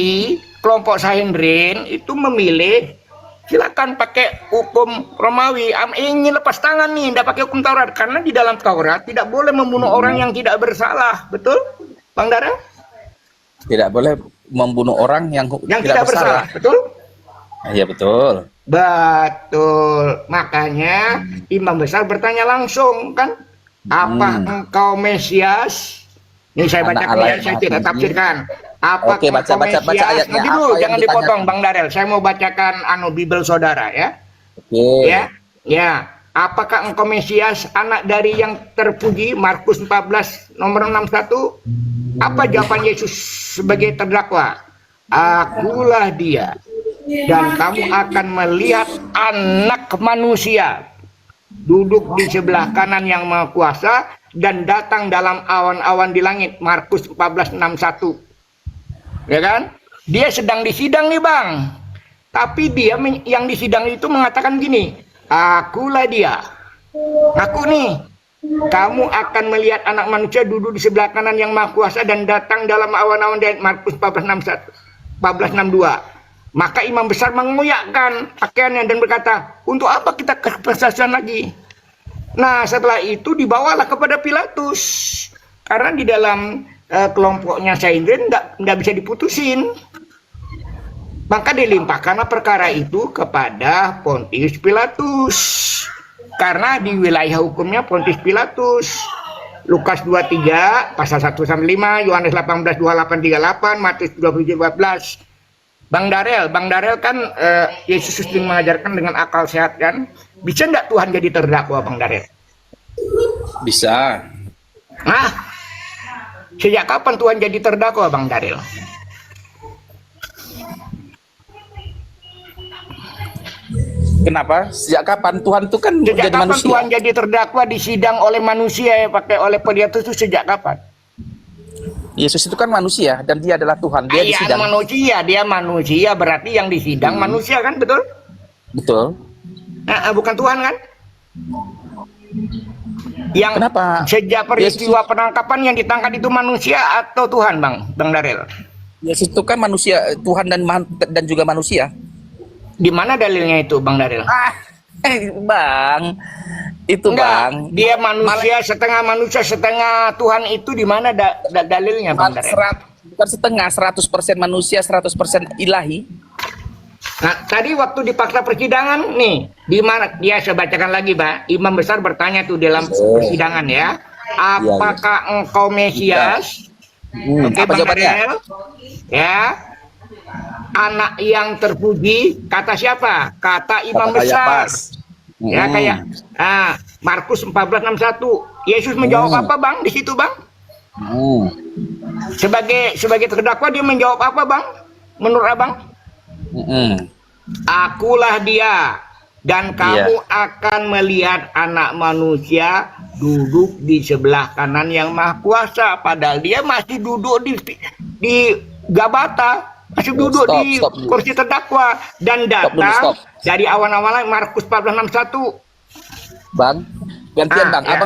kelompok Sanhedrin itu memilih silakan pakai hukum Romawi. Ingin lepas tangan nih, tidak pakai hukum Taurat karena di dalam Taurat tidak boleh membunuh orang yang tidak bersalah, betul, Bang Dara? Tidak boleh membunuh orang yang Yang tidak bersalah, betul? Iya betul. Betul. Makanya imam besar bertanya langsung kan, apa engkau Mesias? Ini saya Anak bacakan Allah ya, yang saya Maha tidak Tinggi. tafsirkan. Apa Oke, baca ayatnya. Nanti Apa dulu, yang jangan ditanya? dipotong Bang Darel. Saya mau bacakan Bible saudara ya. Oke. Ya. Apakah engkau Mesias, anak dari yang terpuji? Markus 14 nomor 61. Apa jawaban Yesus sebagai terdakwa? Akulah dia. Dan kamu akan melihat anak manusia duduk di sebelah kanan yang Maha Kuasa dan datang dalam awan-awan di langit. Markus 14:61. Ya kan? Dia sedang disidang nih Bang. Tapi dia yang disidang itu mengatakan gini, akulah dia. Aku nih. Kamu akan melihat anak manusia duduk di sebelah kanan yang Maha Kuasa dan datang dalam awan-awan dari Markus 14:61. 14:62. Maka imam besar mengoyakkan pakaiannya dan berkata, untuk apa kita kesaksian lagi? Nah, setelah itu dibawalah kepada Pilatus. Karena di dalam kelompoknya Sanhedrin nggak bisa diputusin. Maka dilimpahkanlah perkara itu kepada Pontius Pilatus. Karena di wilayah hukumnya Pontius Pilatus. Lukas 23 pasal 1 sampai 5, Yohanes 18 28 38, Matius 27 14. Bang Darel kan Yesus sering mengajarkan dengan akal sehat kan? Bisa nggak Tuhan jadi terdakwa, Bang Darel? Bisa. Nah, sejak kapan Tuhan jadi terdakwa, Bang Darel? Kenapa? Sejak kapan Tuhan itu kan Sejak jadi kapan manusia? Tuhan jadi terdakwa disidang oleh manusia pakai oleh Pilatus itu sejak kapan? Yesus itu kan manusia dan dia adalah Tuhan. Dia Iya, disidang. dia manusia berarti yang disidang manusia kan, betul? Betul. Nah, bukan Tuhan kan? Yang Kenapa? sejak peristiwa penangkapan yang ditangkap itu manusia atau Tuhan, Bang Darel? Yesus itu kan manusia, Tuhan dan juga manusia. Di mana dalilnya itu, Bang Darel? Bang, itu Enggak, Bang. dia manusia setengah Tuhan itu di mana dalilnya, Bang Darel? Bukan setengah, 100% manusia, 100% ilahi. Nah, tadi waktu di fakta persidangan nih, di mana dia saya bacakan lagi, Pak. Imam besar bertanya tuh dalam persidangan ya, apakah engkau Mesias? Oke, Apa Bang jawabannya? Darel. Ya. Anak yang terpuji kata siapa? Kata imam Kata besar. Kayapas. Ya kayak Markus 14:61. Yesus menjawab apa, Bang? Di situ, Bang? Sebagai terdakwa dia menjawab apa, Bang? Menurut Abang? Akulah dia dan kamu akan melihat anak manusia duduk di sebelah kanan yang maha kuasa, padahal dia masih duduk di Gabata, masih duduk di kursi terdakwa dan datang dari awan-awan Markus 14:61. Bang, gantian Bang. Ya.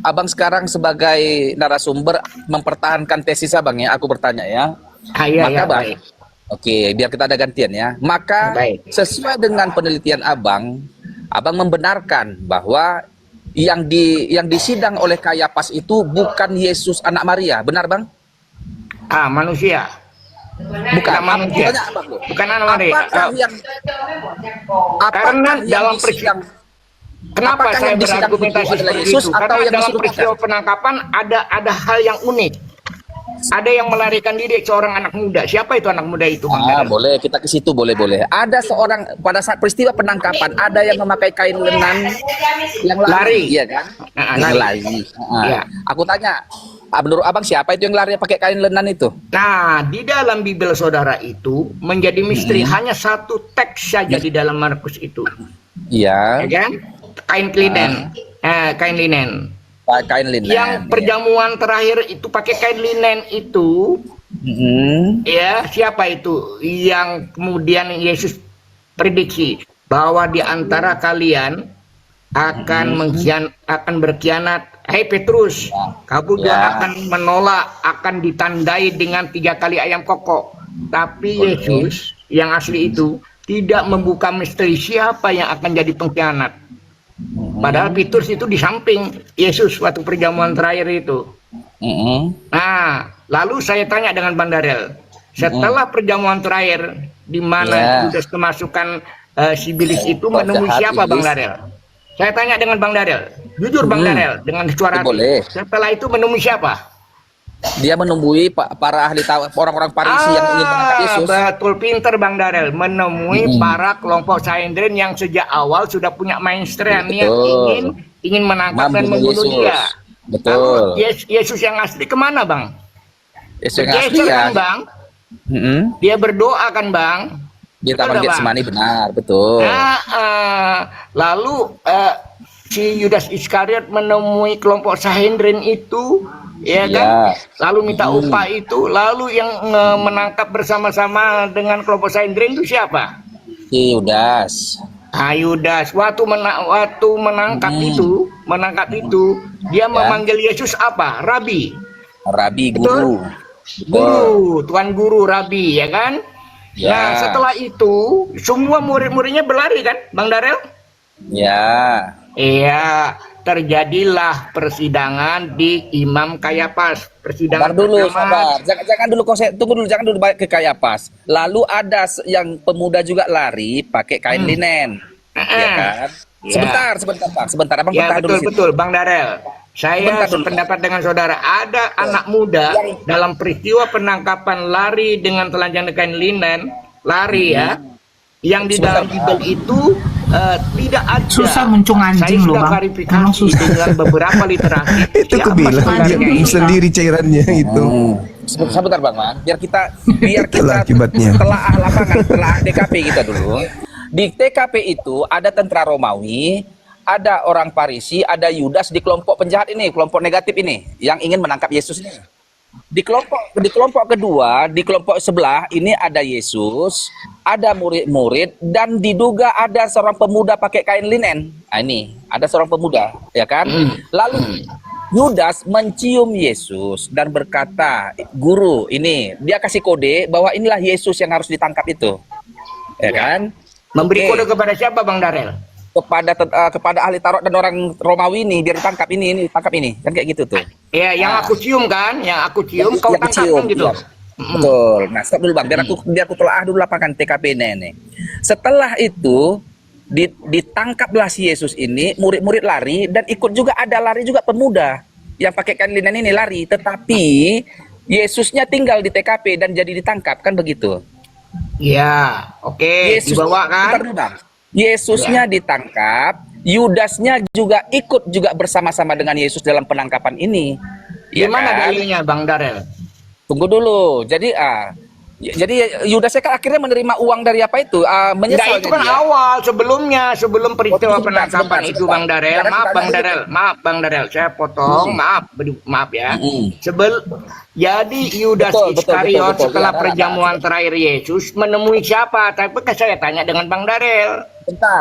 Abang sekarang sebagai narasumber mempertahankan tesis Abang ya. Aku bertanya ya. Iya, Maka Bang, baik. oke, biar kita ada gantian ya. Maka Baik. sesuai dengan penelitian Abang membenarkan bahwa yang disidang oleh Kayapas itu bukan Yesus anak Maria, benar Bang? Manusia. Bukan. Manusia. Tanya Abang, loh. Bukan anak Maria. Karena dalam disidang? Kenapa Apakah saya yang disidang berargumentasi itu adalah seperti Yesus itu? atau Karena yang dalam disuruh peristiwa penangkapan ada hal yang unik. Ada yang melarikan diri seorang anak muda. Siapa itu anak muda itu, Bang Darel? Boleh kita ke situ, boleh. Ada seorang pada saat peristiwa penangkapan ada yang memakai kain lenan yang lari, iya kan? Yang lari. Iya. Aku tanya, menurut Abang siapa itu yang lari pakai kain lenan itu? Nah, di dalam Bible saudara itu menjadi misteri hanya satu teks saja di dalam Markus itu. Iya. Ya kan? Kain linen. Kain linen. Kain linen. Yang perjamuan terakhir itu pakai kain linen itu, ya siapa itu yang kemudian Yesus prediksi bahwa di antara kalian akan berkhianat. Hei Petrus, kamu juga akan menolak, akan ditandai dengan 3 kali ayam kokok. Tapi Yesus yang asli itu tidak membuka misteri siapa yang akan jadi pengkhianat. Padahal Petrus itu di samping Yesus waktu perjamuan terakhir itu. Nah, lalu saya tanya dengan Bang Darel, setelah perjamuan terakhir di mana Judas kemasukan Sibilis itu menemui siapa, Bang Darel? Saya tanya dengan Bang Darel, jujur Bang Darel dengan suara hati. Setelah itu menemui siapa? Dia menemui para ahli orang-orang Farisi yang ingin mengangkat Yesus. Betul, pinter Bang Darel, menemui para kelompok Sanhedrin yang sejak awal sudah punya mainstream yang ingin menangkap dan membunuh dia. Betul. Lalu Yesus yang asli kemana, Bang? Yesus yang asli kan, Bang? Dia berdoa kan, Bang? Di Taman Getsemani, benar, betul. Lalu si Yudas Iskariot menemui kelompok Sanhedrin itu, ya kan? Lalu minta upah itu, lalu yang menangkap bersama-sama dengan kelompok Sanhedrin itu siapa? Si Yudas. Yudas. Waktu menangkap itu, dia memanggil Yesus apa? Rabi. Rabi, guru. Guru, Tuan Guru, Rabi, ya kan? Nah, setelah itu semua murid-muridnya berlari kan, Bang Darel? Ya. Iya, terjadilah persidangan di Imam Kayapas. Persidangan Sabar dulu, pertama. sabar. Jangan dulu kau tunggu dulu, jangan dulu balik ke Kayapas. Lalu ada yang pemuda juga lari pakai kain linen. Ya kan? Ya. Sebentar, Bang. Sebentar, Abang Ya, bentar dulu sini. betul, Bang Darel. Saya Bentar dulu. sependapat dengan saudara. Ada anak muda dalam peristiwa penangkapan lari dengan telanjang kain linen, lari ya, yang di dalam Bible itu tidak ada. Susah muncung anjing Saya loh, sudah Bang. verifikasi Emang susah. dengan beberapa literasi. Itu Siapa kubilang dia sebenarnya minum Islam? sendiri cairannya itu. Sebentar, Bang. Biar kita Itulah akibatnya. telaah lapangan, telaah TKP kita dulu. Di TKP itu ada tentara Romawi, ada orang Farisi, ada Yudas di kelompok penjahat ini, kelompok negatif ini yang ingin menangkap Yesus ini. Di kelompok kedua, di kelompok sebelah ini ada Yesus, ada murid-murid, dan diduga ada seorang pemuda pakai kain linen. Nah, ini ada seorang pemuda, ya kan? Lalu Yudas mencium Yesus dan berkata, "Guru, ini." Dia kasih kode bahwa inilah Yesus yang harus ditangkap itu, ya kan? Memberi Oke. kode kepada siapa, Bang Darel? Kepada ahli tarot dan orang Romawi ini biar ditangkap ini tangkap ini kan kayak gitu tuh. Ya, yang aku cium kan, yang aku cium, kau Yang tangkap kecium, kan gitu. iya. Betul. Nah, stop dulu Bang, biar aku telaah dulu lapangan TKP ini. Setelah itu ditangkaplah si Yesus ini, murid-murid lari dan ikut juga ada lari juga pemuda yang pakai kain linen ini lari, tetapi Yesusnya tinggal di TKP dan jadi ditangkap kan begitu. Ya, oke, dibawa kan? Bentar dulu, Bang. Yesusnya ditangkap, Yudasnya juga ikut juga bersama-sama dengan Yesus dalam penangkapan ini. Ya Gimana kan? dalilnya, Bang Darel? Tunggu dulu. Jadi Yudasnya kan akhirnya menerima uang dari apa itu? Enggak, Menyesal itu kan dia. awal, sebelumnya, sebelum peristiwa sebentar, penangkapan sebentar, itu, sebentar. Bang Darel. Maaf, Bang Darel, saya potong, maaf ya. Jadi Yudas Betul, Iskariot betul. setelah Ya, perjamuan terakhir Yesus menemui siapa? Tapi kan saya tanya dengan Bang Darel.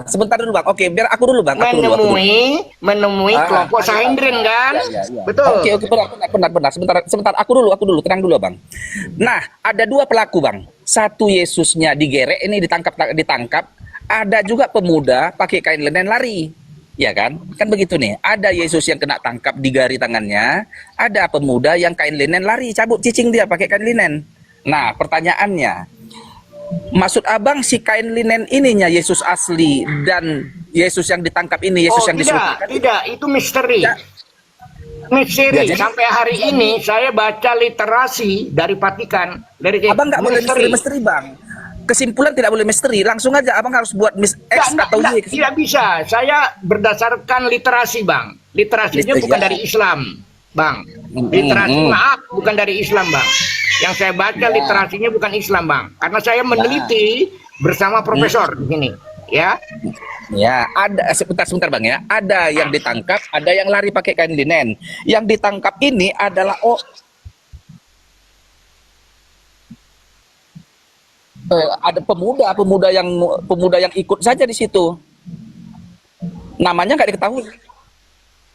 Sebentar dulu Bang. Oke, biar aku dulu Bang. Menemui kelompok Sanhedrin kan? Ya. Betul. Oke, benar. Sebentar, aku dulu, tenang dulu Bang. Nah, ada dua pelaku Bang. Satu Yesusnya digerek, ini ditangkap. Ada juga pemuda pakai kain linen lari. Ya kan? Kan begitu nih. Ada Yesus yang kena tangkap digari tangannya, ada pemuda yang kain linen lari, cabut cicing dia pakai kain linen. Nah, pertanyaannya, maksud Abang si kain linen ininya Yesus asli dan Yesus yang ditangkap ini Yesus yang disulupkan? Tidak, itu misteri. Ya. Misteri. Ya, jadi- Sampai hari ini saya baca literasi dari Vatikan, dari Abang nggak boleh misteri Bang. Kesimpulan tidak boleh misteri, langsung aja Abang harus buat X atau Y. Tidak bisa. Saya berdasarkan literasi, Bang. Literasinya bukan Ya. dari Islam, Bang. Literasi maaf, bukan dari Islam, Bang. Yang saya baca literasinya bukan Islam, Bang. Karena saya meneliti bersama profesor di sini, ya. Ya, ada sebentar Bang ya. Ada yang ditangkap, ada yang lari pakai kain linen. Yang ditangkap ini adalah ada pemuda yang ikut saja di situ. Namanya nggak diketahui.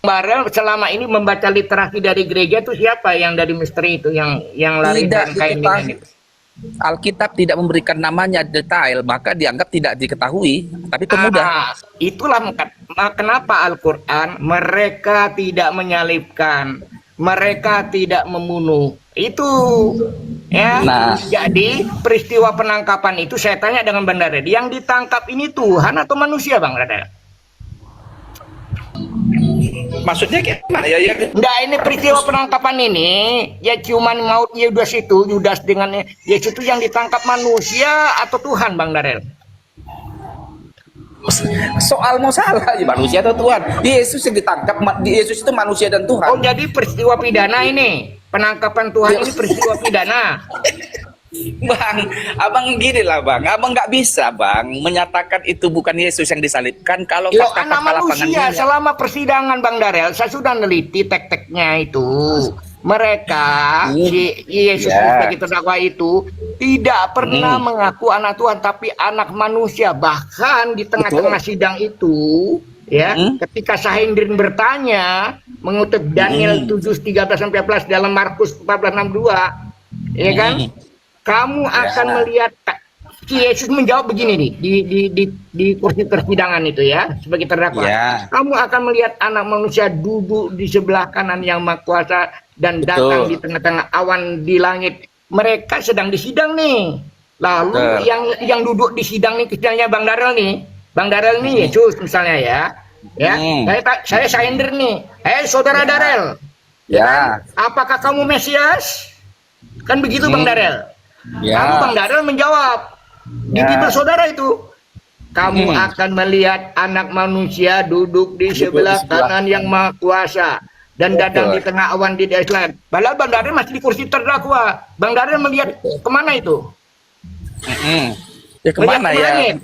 Barel selama ini membaca literasi dari gereja itu siapa yang dari misteri itu yang lari Tidak dan kain diketahui. linen itu? Alkitab tidak memberikan namanya detail, maka dianggap tidak diketahui. Tapi pemuda. Itulah kenapa Al-Quran mereka tidak menyalibkan, mereka tidak membunuh. Itu ya. Nah. Jadi peristiwa penangkapan itu saya tanya dengan Bang Darel, yang ditangkap ini Tuhan atau manusia, Bang Darel? Maksudnya gimana ya? Enggak, ini peristiwa penangkapan ini ya cuman maut Yudas itu, Yudas dengan Yesus itu yang ditangkap manusia atau Tuhan, Bang Darel? Soal mau salah ya, manusia atau Tuhan? Yesus yang ditangkap, Yesus itu manusia dan Tuhan. Oh, jadi peristiwa pidana ini, penangkapan Tuhan ini peristiwa pidana. Bang, abang gini lah bang, abang nggak bisa bang menyatakan itu bukan Yesus yang disalibkan kalau Loh, fakta-fakta anak manusia lapangannya. selama persidangan Bang Darel, saya sudah neliti tek-teknya itu. Mereka, si Yesus sebagai terdakwa itu tidak pernah mengaku anak Tuhan, tapi anak manusia. Bahkan di tengah-tengah sidang itu, ya, ketika Sanhedrin bertanya, mengutip Daniel 7:13-14 dalam Markus 14:62, ya kan? Kamu akan melihat si Yesus menjawab begini nih di kursi persidangan itu ya, sebagai terdakwa. Ya. Kamu akan melihat anak manusia duduk di sebelah kanan yang maha kuasa dan datang di tengah-tengah awan di langit. Mereka sedang disidang nih. Lalu yang duduk di sidang nih, misalnya Bang Darel nih Yesus misalnya ya. Ya, saya Saender nih. Saudara Darel. Ya. Apakah kamu Mesias? Kan begitu Bang Darel. Ya. Lalu Bang Darel menjawab di Bible saudara itu, kamu akan melihat anak manusia duduk di sebelah kanan yang maha kuasa dan datang di tengah awan di Islam. Padahal Bang Darel masih di kursi terdakwa. Bang Darel melihat kemana itu? Ya kemana Melihat ya?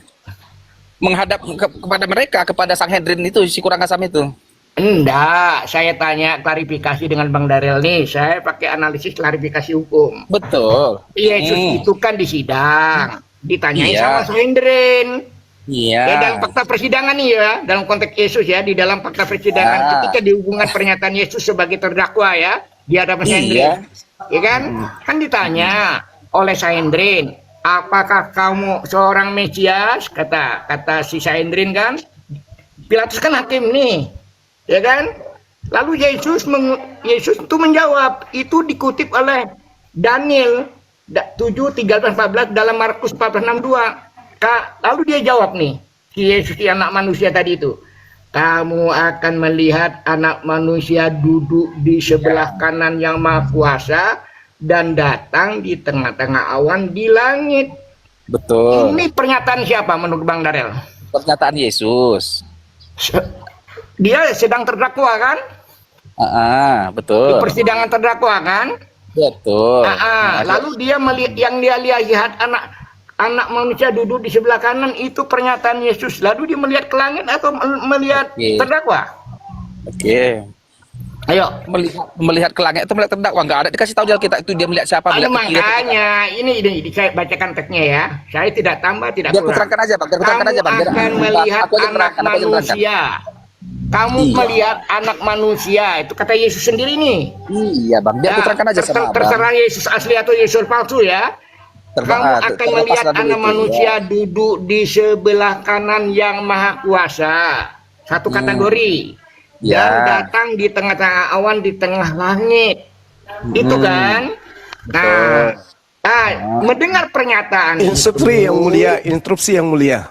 Menghadap kepada mereka, kepada Sanhedrin itu, si kurang asam itu. Enggak, saya tanya klarifikasi dengan Bang Darel nih. Saya pakai analisis klarifikasi hukum. Betul. Yesus itu kan di sidang, ditanyain Iya. sama Sanhedrin. Iya. Ya, dalam fakta persidangan nih ya, dalam konteks Yesus ya, di dalam fakta persidangan ketika dihubungkan pernyataan Yesus sebagai terdakwa ya, di hadapan Sanhedrin. Ya kan? Kan ditanya oleh Sanhedrin, apakah kamu seorang Mesias? Kata si Sanhedrin kan. Pilatus kan hakim nih. Ya kan? Lalu Yesus itu menjawab, itu dikutip oleh Daniel 7:13-14 dalam Markus 14:62. Lalu dia jawab nih, si Yesus si anak manusia tadi itu, kamu akan melihat anak manusia duduk di sebelah kanan yang maha kuasa dan datang di tengah-tengah awan di langit. Betul. Ini pernyataan siapa menurut Bang Darel? Pernyataan Yesus. Dia sedang terdakwa kan? Di Betul. persidangan terdakwa kan? Betul. Lalu dia yang dia lihat anak manusia duduk di sebelah kanan itu pernyataan Yesus. Lalu dia melihat ke langit atau melihat terdakwa? Oke. Ayo. Melihat ke langit atau melihat terdakwa? Enggak ada dikasih tahu di Alkitab itu dia melihat siapa. Makanya ini saya bacakan teksnya ya. Saya tidak tambah tidak Biar kurang. kuterangkan aja Bang. Kamu akan melihat anak manusia. Kamu melihat anak manusia, itu kata Yesus sendiri nih. Iya Bang, biar kuterangkan aja sama Abang. Terserah Yesus asli atau Yesus palsu ya. Kamu akan melihat anak manusia duduk di sebelah kanan yang maha kuasa. Satu kategori. Dan datang di tengah-tengah awan di tengah langit. Itu kan. Nah, mendengar pernyataan Instruksi yang mulia.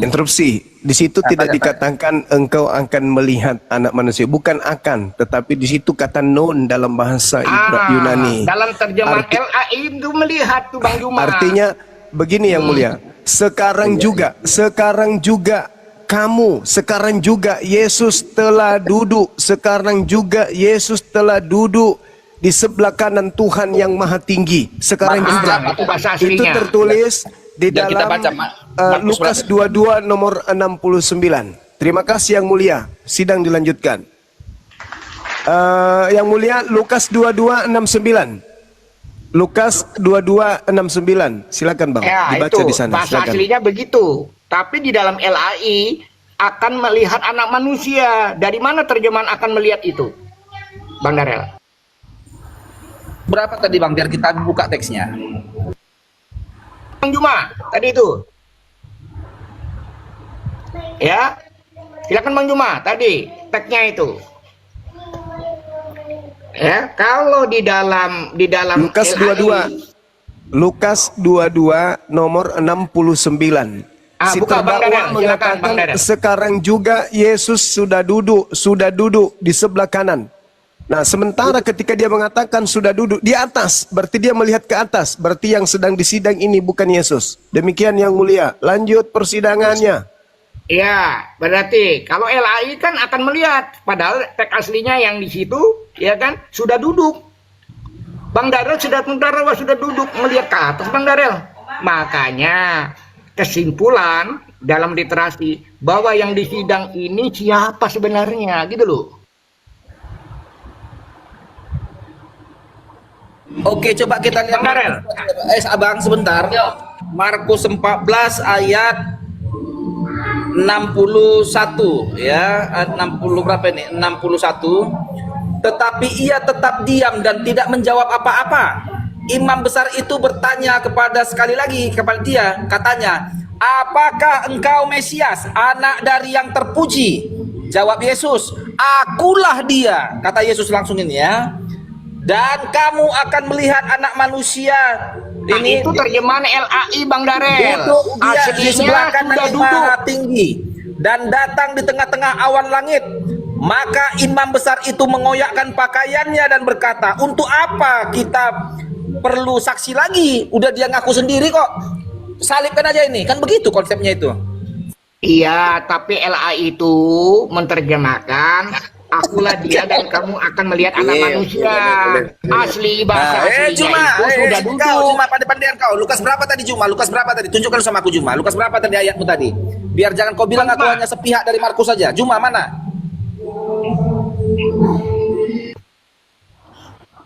Interupsi. Di situ tidak dikatakan engkau akan melihat anak manusia, bukan akan, tetapi di situ kata non dalam bahasa Yunani. Dalam terjemahan LAI itu melihat tuh Bang Juma. Artinya begini yang mulia. Sekarang juga kamu, sekarang juga Yesus telah duduk, sekarang juga Yesus telah duduk di sebelah kanan Tuhan yang Maha Tinggi. Sekarang juga itu tertulis di dalam Lukas 22 nomor 69. Terima kasih yang mulia. Sidang dilanjutkan. Yang mulia Lukas 22:69. Lukas 22:69. Silakan Bang, dibaca di sana. Bahasa aslinya begitu. Tapi di dalam LAI akan melihat anak manusia. Dari mana terjemahan akan melihat itu? Bang Darel. Berapa tadi Bang? Biar kita buka teksnya. Bang Juma, tadi itu. Ya. Silakan Bang Juma, tadi teksnya itu. Ya, kalau di dalam Lukas LAI, 22. Lukas 22 nomor 69. Si buka Bang terdakwa Darel, silakan Bang mengatakan Darel. sekarang juga Yesus sudah duduk di sebelah kanan. Nah, sementara ketika dia mengatakan sudah duduk di atas, berarti dia melihat ke atas, berarti yang sedang disidang ini bukan Yesus. Demikian yang mulia. Lanjut persidangannya. Ya, berarti kalau LAI kan akan melihat, padahal teks aslinya yang di situ, ya kan, sudah duduk. Bang Darel sudah duduk melihat ke atas Bang Darel. Makanya kesimpulan dalam literasi bahwa yang disidang ini siapa sebenarnya, gitu loh. Oke, coba kita lihat. Bang Darel. Abang sebentar. Markus 14 ayat 61 ya, 60 berapa ini? 61. Tetapi ia tetap diam dan tidak menjawab apa-apa. imam besar itu bertanya sekali lagi kepada dia, katanya, apakah engkau Mesias, anak dari yang terpuji? Jawab Yesus, akulah dia. Kata Yesus langsung ini ya. Dan kamu akan melihat anak manusia. Nah, Ini itu terjemahan LAI Bang Darel. duduk dia di sebelah Aslinya kanan sudah yang duduk. maha tinggi dan datang di tengah-tengah awan langit. Maka imam besar itu mengoyakkan pakaiannya dan berkata, untuk apa kita perlu saksi lagi? Udah dia ngaku sendiri kok. Salibkan aja ini. Kan begitu konsepnya itu. Iya, tapi LAI itu menerjemahkan akulah dia dan kamu akan melihat anak Iya, manusia. boleh. Asli bahasa aslinya Juma, itu sudah kau duduk. Juma, pandai-pandaian kau. Lukas berapa tadi Juma? Lukas berapa tadi? Tunjukkan sama aku Juma. Lukas berapa tadi ayatmu tadi? Biar jangan kau bilang aku hanya sepihak dari Markus saja. Juma mana?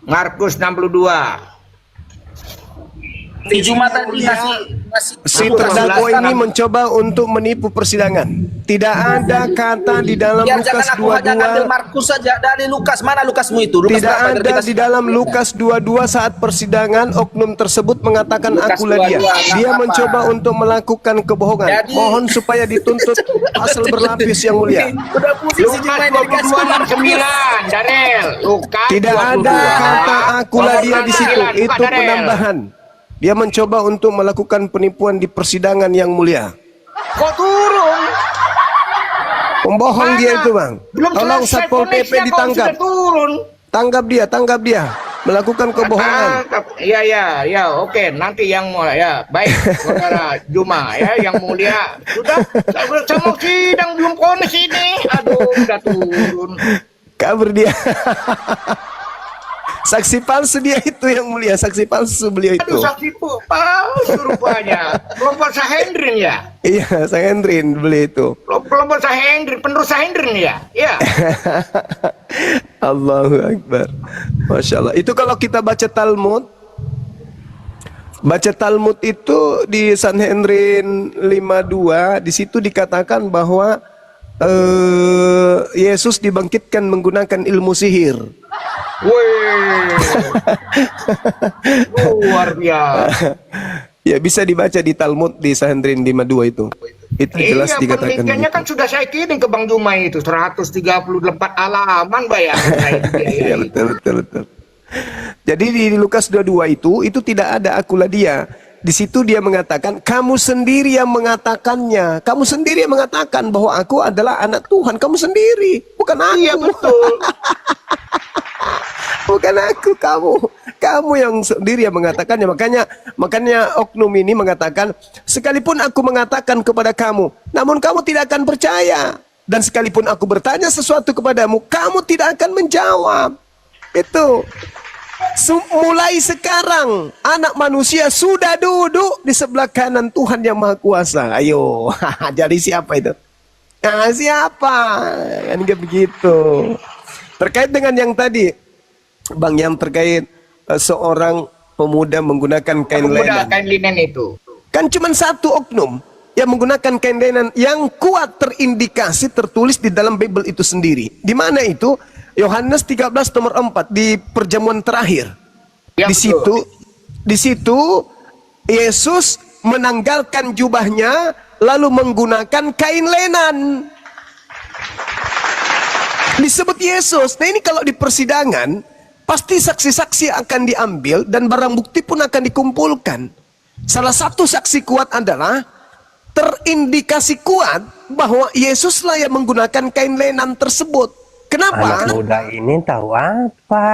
Markus 62. Di Juma tadi masih Si terdakwa ini mencoba untuk menipu persidangan. Tidak ada kata di dalam biar Lukas jangan aku hanya ngambil 22. Markus saja. Dari Lukas, mana Lukasmu itu? Lukas Tidak berapa? Biar ada kita di dalam Lukas 22 saat persidangan oknum tersebut mengatakan Lukas akulah dia. 22, nggak Dia apa-apa. mencoba untuk melakukan kebohongan. Jadi- Mohon supaya dituntut pasal berlapis yang mulia. Udah pusing si Juma Lukas ini dikasih 22:9, Darel. Lukas Tidak 22. ada kata akulah dia di situ. 9, Pak Itu Darel. penambahan. Dia mencoba untuk melakukan penipuan di persidangan yang mulia. Kok turun? Pembohong dia itu, Bang. Belum Tolong selesai Satpol PP ponisnya kok ditangkap. sudah turun. Tangkap dia. Melakukan kebohongan. Ya, oke. Nanti yang mulia, ya, baik, saudara Juma, ya, yang mulia. Sudah, saya mau sidang belum ponis ini. Aduh, udah turun. Kabur dia. Saksi palsu dia itu yang mulia. Saksi palsu beliau itu. Aduh, saksi palsu rupanya. Kelompok Sahendrin ya? Iya, saya Hendrin beli itu. Kelompok Sahendrin, penerus Sahendrin ya? Ya. Allahu Akbar. Masya Allah. Itu kalau kita baca Talmud. Baca Talmud itu di Sanhedrin 52. Di situ dikatakan bahwa Yesus dibangkitkan menggunakan ilmu sihir. Wih. Luar biasa. Ya bisa dibaca di Talmud di Sanhedrin 52 itu. Itu jelas Iya, dikatakan. penelitiannya kan sudah saya kirim ke Bang Juma itu 134 halaman bayangkan. Iya betul. Jadi di Lukas 22 itu tidak ada akulah dia. Di situ dia mengatakan, kamu sendiri yang mengatakannya. Kamu sendiri yang mengatakan bahwa aku adalah anak Tuhan. Kamu sendiri, bukan aku. Iya betul. Bukan aku, kamu. Kamu yang sendiri yang mengatakannya. Makanya oknum ini mengatakan, sekalipun aku mengatakan kepada kamu, namun kamu tidak akan percaya. Dan sekalipun aku bertanya sesuatu kepadamu, kamu tidak akan menjawab. Itu. Mulai sekarang anak manusia sudah duduk di sebelah kanan Tuhan yang Maha Kuasa. Ayo, jadi siapa itu? Nah, siapa? Kan kayak begitu. Terkait dengan yang tadi, Bang, yang terkait seorang pemuda menggunakan kain Pemuda lenan. kain linen itu. Kan cuma satu oknum yang menggunakan kain lenan yang kuat terindikasi tertulis di dalam Bible itu sendiri. Di mana itu? Yohanes 13 nomor 4 di perjamuan terakhir. Ya, Di situ Yesus menanggalkan jubahnya lalu menggunakan kain lenan. Disebut Yesus. Nah ini kalau di persidangan pasti saksi-saksi akan diambil dan barang bukti pun akan dikumpulkan. Salah satu saksi kuat adalah terindikasi kuat bahwa Yesuslah yang menggunakan kain lenan tersebut. Kenapa? Anak muda ini tahu apa?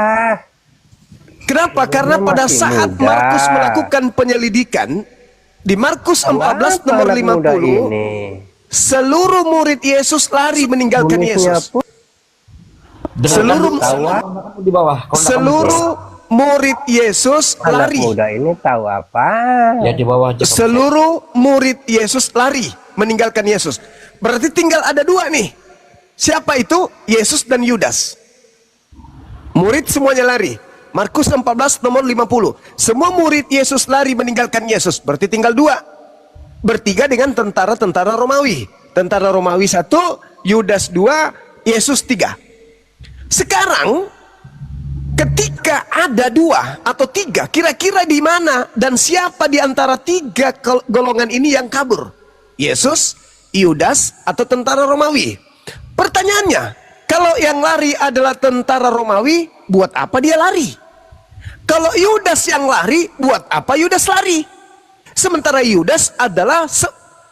Kenapa? Karena Dia pada masih saat muda. Markus melakukan penyelidikan di Markus Tahu 14 apa nomor anak muda 50, ini? seluruh murid Yesus lari meninggalkan Kumisnya Yesus. pun Seluruh Tahu di bawah. Kalau seluruh murid Yesus anak lari. muda ini tahu apa? ya di bawah aja. Seluruh murid Yesus lari meninggalkan Yesus. Berarti tinggal ada dua nih. Siapa itu? Yesus dan Yudas. Murid semuanya lari. Markus 14 nomor 50. Semua murid Yesus lari meninggalkan Yesus. Berarti tinggal dua. Bertiga dengan tentara-tentara Romawi. Tentara Romawi 1, Yudas 2, Yesus 3. Sekarang Ketika ada 2 atau 3, kira-kira di mana dan siapa di antara 3 golongan ini yang kabur? Yesus, Yudas, atau tentara Romawi? Pertanyaannya, kalau yang lari adalah tentara Romawi, buat apa dia lari? Kalau Yudas yang lari, buat apa Yudas lari? Sementara Yudas adalah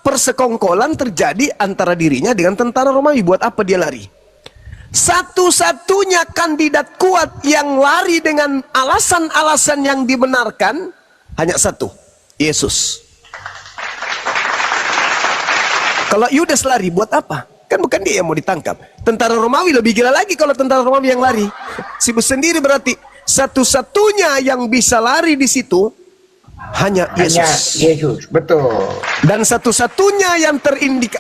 persekongkolan terjadi antara dirinya dengan tentara Romawi, buat apa dia lari? Satu-satunya kandidat kuat yang lari dengan alasan-alasan yang dibenarkan hanya satu, Yesus. Kalau Yudas lari buat apa? Kan bukan dia yang mau ditangkap. Tentara Romawi lebih gila lagi kalau tentara Romawi yang lari. Sibuk sendiri berarti satu-satunya yang bisa lari di situ hanya Yesus. Yesus, betul. Dan satu-satunya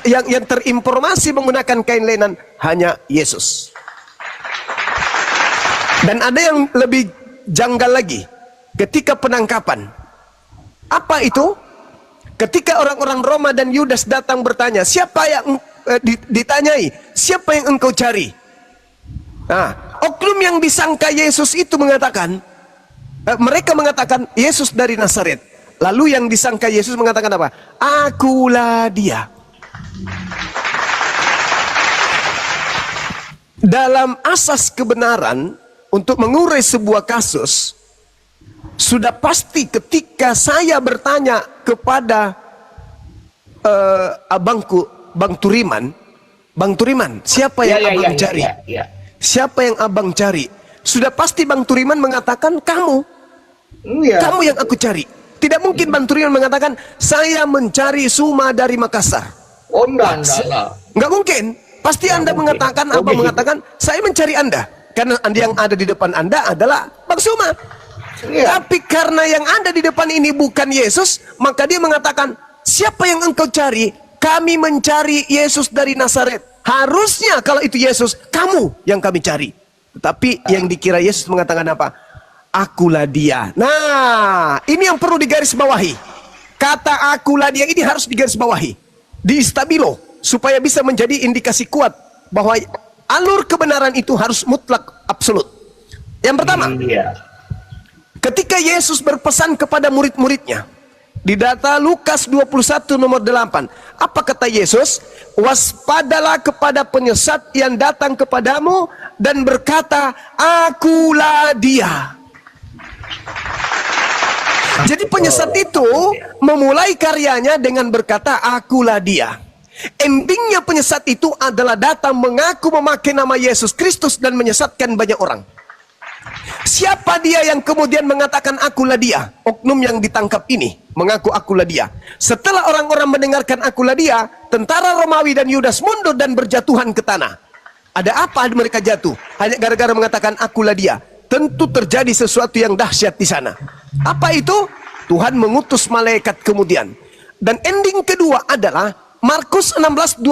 yang terinformasi menggunakan kain lenan hanya Yesus. Dan ada yang lebih janggal lagi. Ketika penangkapan, apa itu? Ketika orang-orang Roma dan Yudas datang bertanya, siapa yang ditanyai, siapa yang engkau cari? Nah, oknum yang disangka Yesus itu mengatakan, mereka mengatakan Yesus dari Nazaret. Lalu yang disangka Yesus mengatakan apa? Akulah dia. Dalam asas kebenaran untuk mengurai sebuah kasus, sudah pasti ketika saya bertanya kepada abangku, Bang Turiman, siapa yang abang cari? Siapa yang abang cari? Sudah pasti Bang Turiman mengatakan kamu. Kamu yang aku cari. Tidak mungkin Bang Turiman mengatakan saya mencari Suma dari Makassar. Oh, enggak. Nggak mungkin. Pasti Anda mengatakan, abang mengatakan saya mencari Anda. Karena yang ada di depan Anda adalah Bang Suma. Tapi karena yang ada di depan ini bukan Yesus, maka dia mengatakan, siapa yang engkau cari? Kami mencari Yesus dari Nazaret. Harusnya kalau itu Yesus, kamu yang kami cari. Tetapi yang dikira Yesus mengatakan apa? Akulah dia. Nah, ini yang perlu digarisbawahi. Kata akulah dia ini harus digarisbawahi. Di stabilo, supaya bisa menjadi indikasi kuat bahwa alur kebenaran itu harus mutlak, absolut. Yang pertama, ketika Yesus berpesan kepada murid-muridnya, di data Lukas 21 nomor 8, apa kata Yesus? Waspadalah kepada penyesat yang datang kepadamu dan berkata, akulah dia. Jadi penyesat itu memulai karyanya dengan berkata, akulah dia. Endingnya penyesat itu adalah datang mengaku memakai nama Yesus Kristus dan menyesatkan banyak orang. Siapa dia yang kemudian mengatakan akulah dia? Oknum yang ditangkap ini mengaku akulah dia. Setelah orang-orang mendengarkan akulah dia, tentara Romawi dan Yudas mundur dan berjatuhan ke tanah. Ada apa mereka jatuh? Hanya gara-gara mengatakan akulah dia. Tentu terjadi sesuatu yang dahsyat di sana. Apa itu? Tuhan mengutus malaikat kemudian. Dan ending kedua adalah Markus 16:12.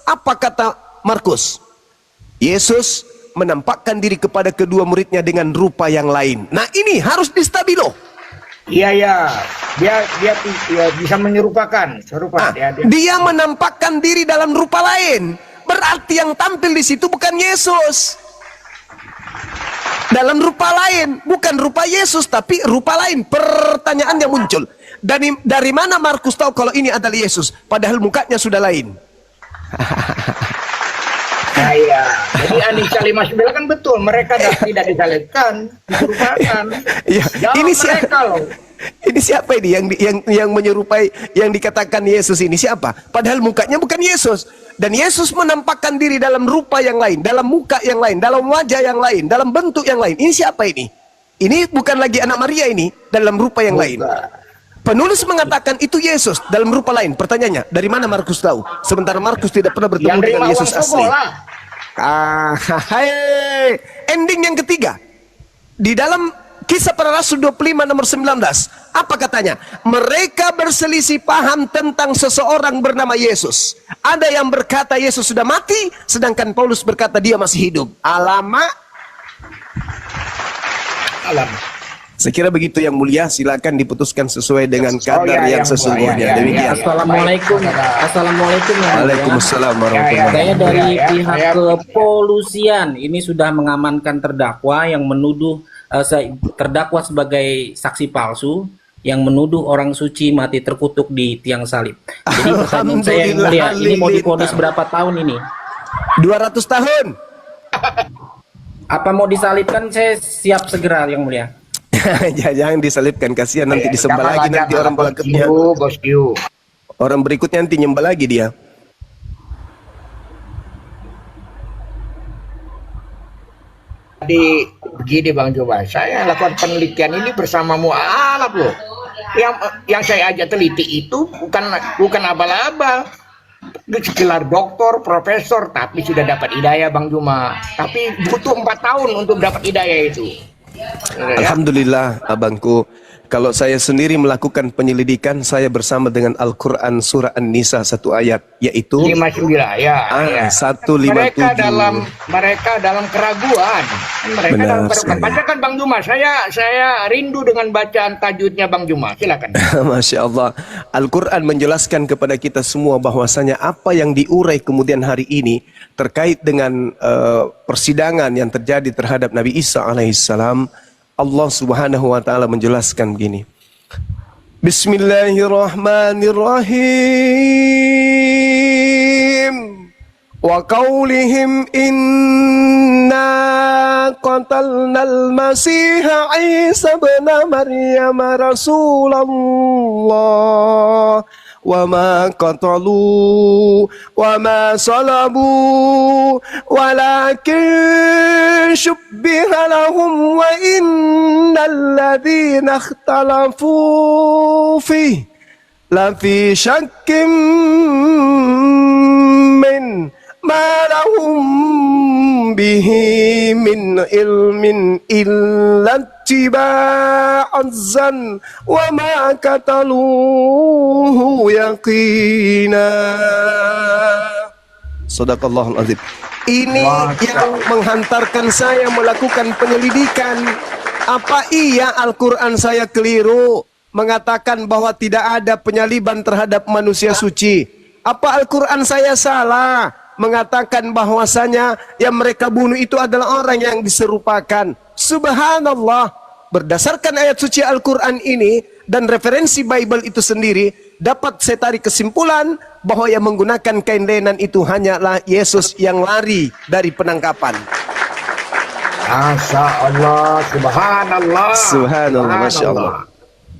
Apa kata Markus? Yesus menampakkan diri kepada kedua muridnya dengan rupa yang lain. Nah, ini harus distabilo. Iya. Dia bisa menyerupakan. Dia menampakkan diri dalam rupa lain. Berarti yang tampil di situ bukan Yesus. Dalam rupa lain, bukan rupa Yesus, tapi rupa lain. Pertanyaan yang muncul, dari mana Markus tahu kalau ini adalah Yesus, padahal mukanya sudah lain? Iya. Jadi Anissa 59 kan betul, mereka tidak disalibkan, diserupakan. Ya, ini siapa? Ini siapa ini yang menyerupai yang dikatakan Yesus ini siapa? Padahal mukanya bukan Yesus. Dan Yesus menampakkan diri dalam rupa yang lain, dalam muka yang lain, dalam wajah yang lain, dalam bentuk yang lain. Ini siapa ini? Ini bukan lagi anak Maria ini, dalam rupa yang lain. Penulis mengatakan itu Yesus dalam rupa lain. Pertanyaannya, dari mana Markus tahu? Sementara Markus tidak pernah bertemu dengan Yesus asli. Ending yang ketiga. Di dalam Kisah Para Rasul 25 nomor 19. Apa katanya? Mereka berselisih paham tentang seseorang bernama Yesus. Ada yang berkata Yesus sudah mati, sedangkan Paulus berkata dia masih hidup. Alamak. Saya kira begitu yang mulia, silakan diputuskan sesuai dengan kadar ya, yang yang sesungguhnya. mulia, ya, Demikian. Assalamualaikum. Assalamualaikum ya. Waalaikumsalam warahmatullahi Ya, Saya dari ya, pihak saya- kepolisian ini sudah mengamankan terdakwa yang menuduh terdakwa sebagai saksi palsu yang menuduh orang suci mati terkutuk di tiang salib. Jadi pertanyaan saya yang mulia, ini mau divonis berapa tahun ini? 200 tahun. Apa mau disalibkan? Saya siap segera yang mulia. Jangan disalibkan, kasihan nanti disembah lagi nanti orang berikutnya. Bosku. Orang berikutnya nanti nyembah lagi dia. Jadi begini Bang Juma, saya lakukan penelitian ini bersama mualaf loh. Yang saya ajak teliti itu bukan abal-abal. Gelar doktor, profesor, tapi sudah dapat hidayah Bang Juma. Tapi butuh 4 tahun untuk dapat hidayah itu. Ya. Alhamdulillah abangku, kalau saya sendiri melakukan penyelidikan, saya bersama dengan Al-Quran surah An-Nisa satu ayat, yaitu 59 ya. Ya. 157. Mereka dalam keraguan. Mereka Benar dalam keraguan. sekali. Bacakan Bang Juma. Saya rindu dengan bacaan tajudnya Bang Juma. Silakan. Masya Allah, Al-Quran menjelaskan kepada kita semua bahwasanya apa yang diurai kemudian hari ini terkait dengan persidangan yang terjadi terhadap Nabi Isa alaihissalam. Allah subhanahu wa ta'ala menjelaskan begini. Bismillahirrahmanirrahim. Wa qawlihim inna qatalnal masiha Isa ibn Maryam Rasulullah wa ma qatalu wa ma salabu walakin shubbiha lahum wa innal ladzina ikhtalafu fihi lafi syakkim min ma lahum bihi min ilmin illa ittiba'azzan wa ma kataluhu yaqina. Sadaqallahul azim. Ini yang menghantarkan saya melakukan penyelidikan. Apa iya Al-Quran saya keliru mengatakan bahwa tidak ada penyaliban terhadap manusia suci? Apa Al-Quran saya salah mengatakan bahwasanya yang mereka bunuh itu adalah orang yang diserupakan? Subhanallah, berdasarkan ayat suci Al-Quran ini dan referensi Bible itu sendiri, dapat saya tarik kesimpulan bahwa yang menggunakan kain lenan itu hanyalah Yesus yang lari dari penangkapan. Masya Allah, subhanallah. Subhanallah, Masya Allah.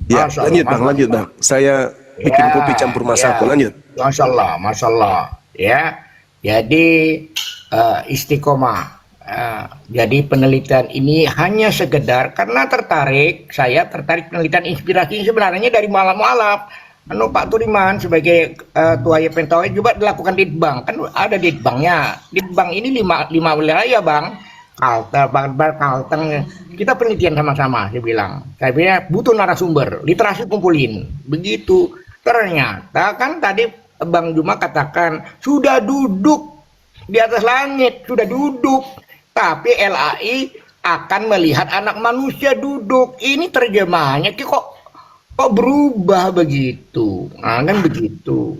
Ya, Masya lanjut Allah, bang, lanjut bang. Saya bikin kopi campur masaku, lanjut. Masya Allah, Masya Allah. Ya, jadi istiqomah. Jadi penelitian ini hanya sekedar karena saya tertarik penelitian inspirasi sebenarnya dari mualaf. Pak Tudiman sebagai Ketua Pentawai juga dilakukan ditbang, kan ada ditbangnya. Ditbang ini lima wilayah bang. Kalteng, kita penelitian sama-sama. Saya bilang butuh narasumber, literasi kumpulin. Begitu. Ternyata kan tadi Bang Juma katakan sudah duduk di atas langit, sudah duduk. Tapi LAI akan melihat anak manusia duduk. Ini terjemahannya kok berubah begitu. Nah, kan begitu.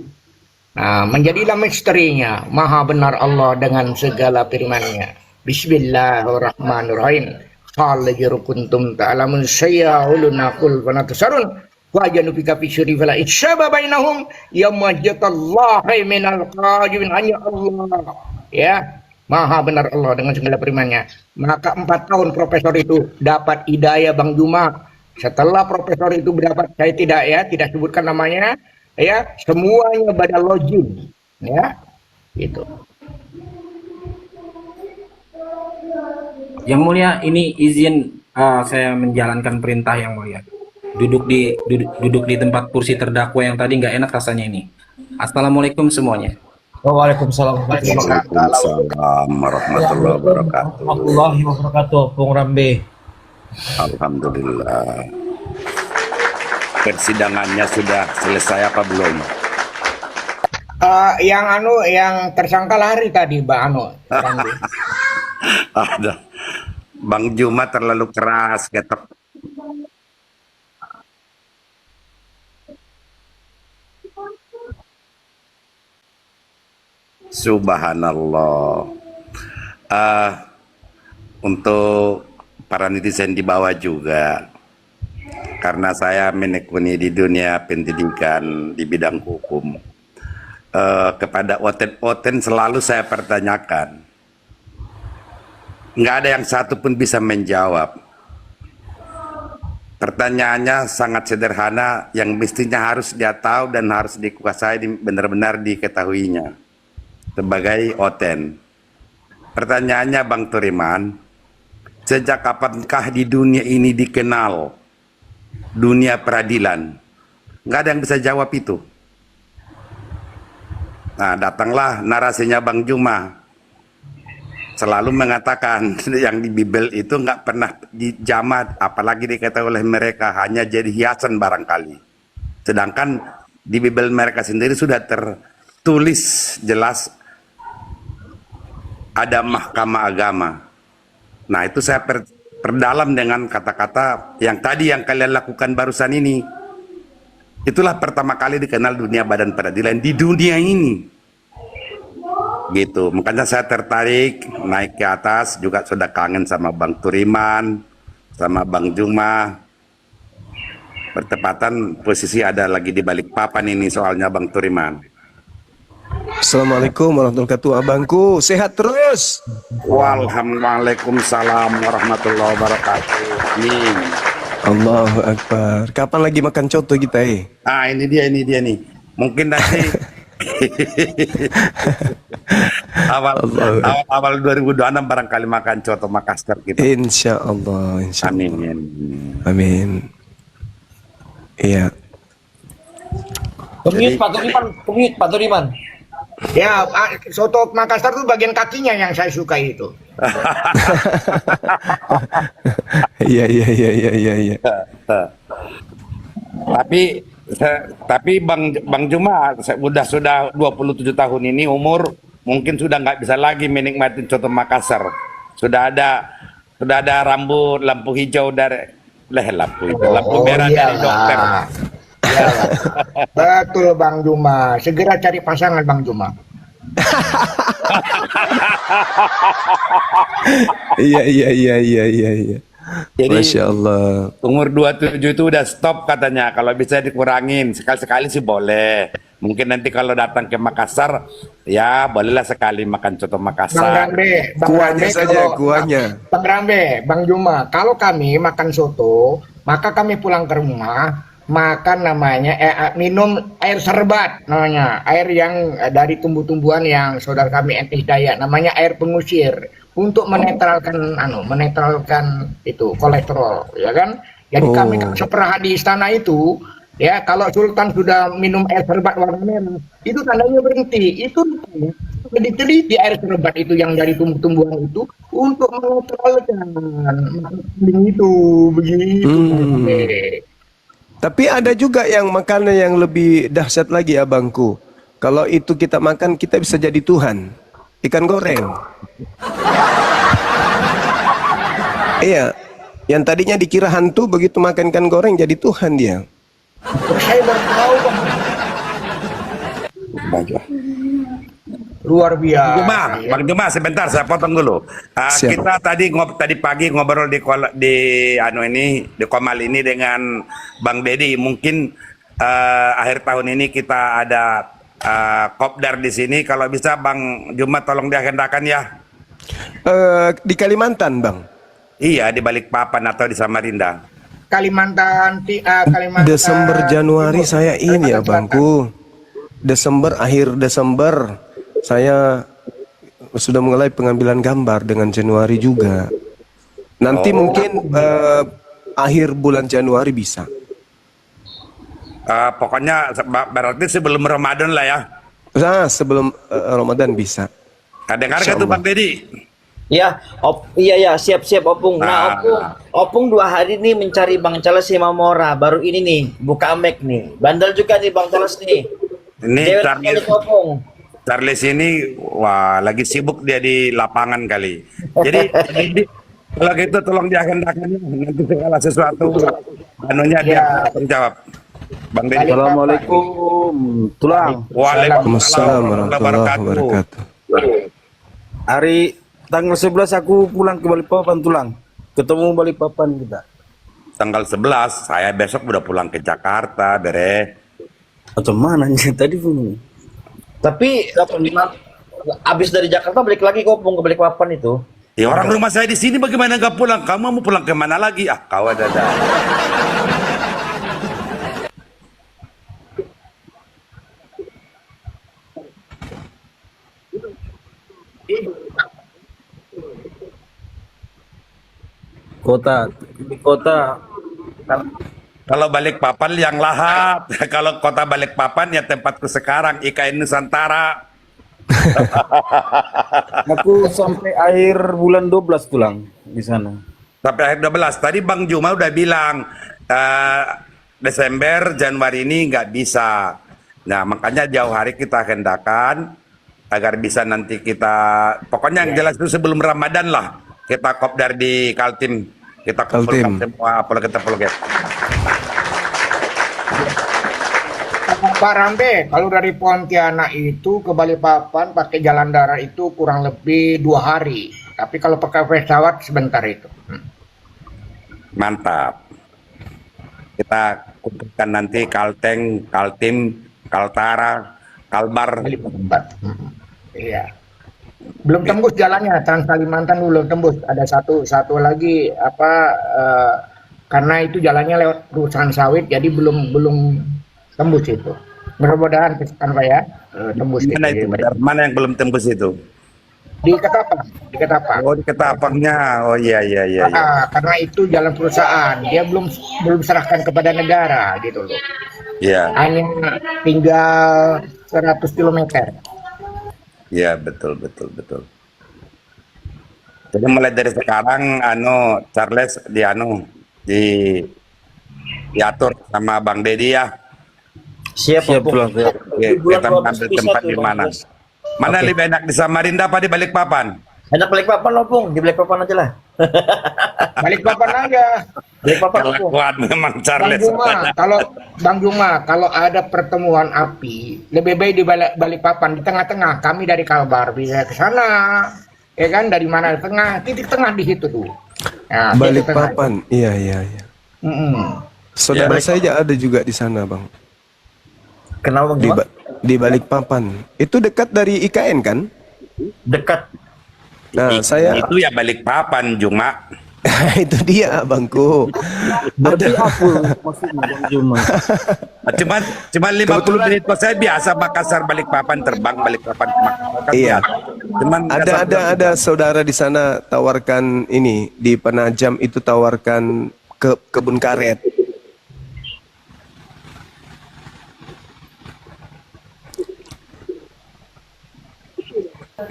Nah, menjadilah misterinya. Maha benar Allah dengan segala firman-Nya. Bismillahirrahmanirrahim. Qala kuntum ta'lamun sayya'uluna qul wa natasarun wa janubika fi syuri fala itsyaba bainahum yawma jatallahi minal qajimin hanya Allah. Ya. Maha benar Allah dengan segala firman-Nya. Maka 4 tahun profesor itu dapat hidayah Bang Juma. Setelah profesor itu berdapat, saya tidak sebutkan namanya, ya, semuanya badal login, ya, gitu. Yang mulia, ini izin saya menjalankan perintah yang mulia. Duduk di tempat kursi terdakwa yang tadi nggak enak rasanya ini. Assalamualaikum semuanya. Waalaikumsalam Waalaikumsalam warahmatullahi wabarakatuh. warahmatullahi wabarakatuh. Bung Rambe. Alhamdulillah. Persidangannya sudah selesai apa belum? Yang tersangka lari tadi, Bang Ada. Bang Juma terlalu keras, ketok. Subhanallah. Eh, untuk para netizen di bawah juga, karena saya menekuni di dunia pendidikan di bidang hukum, kepada oten-oten selalu saya pertanyakan, nggak ada yang satu pun bisa menjawab. Pertanyaannya sangat sederhana, yang mestinya harus dia tahu dan harus dikuasai, benar-benar diketahuinya sebagai oten. Pertanyaannya, Bang Turiman, sejak kapankah di dunia ini dikenal dunia peradilan? Nggak ada yang bisa jawab itu. Nah, datanglah narasinya Bang Juma, selalu mengatakan yang di Bible itu nggak pernah dijamah, apalagi dikatakan oleh mereka hanya jadi hiasan barangkali. Sedangkan di Bible mereka sendiri sudah tertulis jelas ada mahkamah agama. Nah, itu saya perdalam dengan kata-kata yang tadi yang kalian lakukan barusan ini. Itulah pertama kali dikenal dunia badan peradilan di dunia ini. Gitu. Makanya saya tertarik naik ke atas, juga sudah kangen sama Bang Turiman, sama Bang Juma. Bertepatan posisi ada lagi di Balikpapan ini soalnya Bang Turiman. Assalamualaikum warahmatullahi wabarakatuh, abangku. Sehat terus. Waalaikumsalam warahmatullahi wabarakatuh. Amin. Allahu Akbar. Kapan lagi makan coto kita Ah, ini dia nih. Mungkin nanti awal 2026 barangkali makan coto Makassar kita. Insya Allah. Amin. Amin. Iya. Kemit Pak Turiman. Ya, soto Makassar tuh bagian kakinya yang saya suka itu. Iya. Tapi Bang Juma sudah 27 tahun ini umur, mungkin sudah nggak bisa lagi menikmati coto Makassar. Sudah ada lampu hijau dari lampu merah iyalah. dari dokter. Iyalah. Betul Bang Juma. Segera cari pasangan Bang Juma. Iya. Jadi Masya Allah. umur 27 itu udah stop katanya. Kalau bisa dikurangin, sekali-sekali sih boleh. Mungkin nanti kalau datang ke Makassar, ya bolehlah sekali makan coto Bang Makassar. Rambe, Kuahnya saja, kuahnya. Bang Rambe, Bang Juma, kalau kami makan soto, maka kami pulang ke rumah makan minum air serbat namanya, air yang dari tumbuh-tumbuhan yang saudara kami etnis Dayak, namanya air pengusir untuk menetralkan itu kolesterol, ya kan? Jadi kami seperah di istana itu, ya kalau Sultan sudah minum air serbat warna merah, itu tandanya berhenti. Itu diteliti air serbat itu yang dari tumbuh-tumbuhan itu untuk menetralkan itu begitu. Tapi ada juga yang makanan yang lebih dahsyat lagi abangku. Kalau itu kita makan, kita bisa jadi Tuhan. Ikan goreng. Iya. Yang tadinya dikira hantu, begitu makan ikan goreng jadi Tuhan dia. Saya baru tahu Bang. Luar biasa. Bang Juma, sebentar saya potong dulu. Kita tadi pagi ngobrol di Komal ini dengan Bang Dedi. Mungkin akhir tahun ini kita ada kopdar di sini. Kalau bisa Bang Juma tolong diagendakan ya. Di Kalimantan, Bang. Iya, di Balikpapan atau di Samarinda. Kalimantan. Desember Januari saya ini ya bangku. Akhir Desember saya sudah mulai pengambilan gambar dengan Januari juga. Nanti mungkin akhir bulan Januari bisa. Pokoknya berarti sebelum Ramadan lah ya. Nah, sebelum Ramadan bisa. Dengar gak tuh Bang Dedi? Ya, iya siap Opung. Nah, Opung 2 hari ini mencari Bang Charles Simamora. Baru ini nih, buka Mac nih. Bandel juga nih Bang Charles nih. Ini Charles ini wah lagi sibuk dia di lapangan kali. Jadi kalau gitu tolong diagendakan nanti segala sesuatu anunya dia menjawab. Bang Deddy. Assalamualaikum. Tulang. Waalaikumsalam warahmatullahi wabarakatuh. Hari tanggal 11 aku pulang ke Balikpapan, Tulang. Ketemu Balikpapan kita. Tanggal 11, saya besok udah pulang ke Jakarta, bere. Atau mana nih tadi pun? Tapi abis dari Jakarta balik lagi kok ke Balikpapan itu. Ya orang rumah saya di sini bagaimana nggak pulang? Kamu mau pulang ke mana lagi? Ah, kau ada. Kota Kalau Balikpapan yang lahat, kalau kota Balikpapan ya tempatku sekarang IKN Nusantara. aku sampai akhir bulan 12 Tulang di sana. Sampai akhir 12. Tadi Bang Juma udah bilang Desember, Januari ini nggak bisa. Nah, makanya jauh hari kita hendakan agar bisa nanti kita, pokoknya yang jelas itu sebelum Ramadan lah, kita kopdar di Kaltim, kita kumpulkan semua apologet-apologet. Pak Rambe, kalau dari Pontianak itu ke Balikpapan pakai jalan darat itu kurang lebih 2 hari. Tapi kalau pakai pesawat sebentar itu. Mantap. Kita kumpulkan nanti Kalteng, Kaltim, Kaltara, Kalbar. Balikpapan. Iya. Belum tembus jalannya, Trans Kalimantan belum tembus. Ada satu lagi karena itu jalannya lewat perusahaan sawit, jadi belum tembus itu. Mudah-mudahan kan Pak ya, tembus Mana itu? Mana yang belum tembus itu? Di Ketapang. Oh, di Ketapangnya. Oh iya. Karena itu jalan perusahaan, dia belum serahkan kepada negara gitu loh. Iya. Hanya tinggal 100 km. Iya, betul. Jadi mulai dari sekarang Charles diatur sama Bang Deddy ya. Siap Pulang. Ya, kita mengambil tempat di mana. Mana lebih enak, di Samarinda apa di Balikpapan? Enak Balikpapan Opung, di Balikpapan aja lah. Balikpapan aja. Balikpapan Opung. Kuat memang Charles. Bang Juma, kalau ada pertemuan api, lebih baik di Balikpapan, di tengah-tengah. Kami dari Kalbar bisa ke sana, ya kan? Dari mana tengah, titik tengah di situ tuh. Nah, Balikpapan, iya. Saudara saya ada juga di sana, Bang. Kenapa Bang Juma? Di Balikpapan. Itu dekat dari IKN kan? Dekat. Nah, saya itu ya Balikpapan, Juma. itu dia, Bangku. Berarti apa maksudnya Bang Juma? Cuma 50 menit saya biasa Makassar Balikpapan, terbang Balikpapan ke Makassar. Iya. Cuman Ada saudara di sana tawarkan ini di Penajam itu tawarkan kebun karet.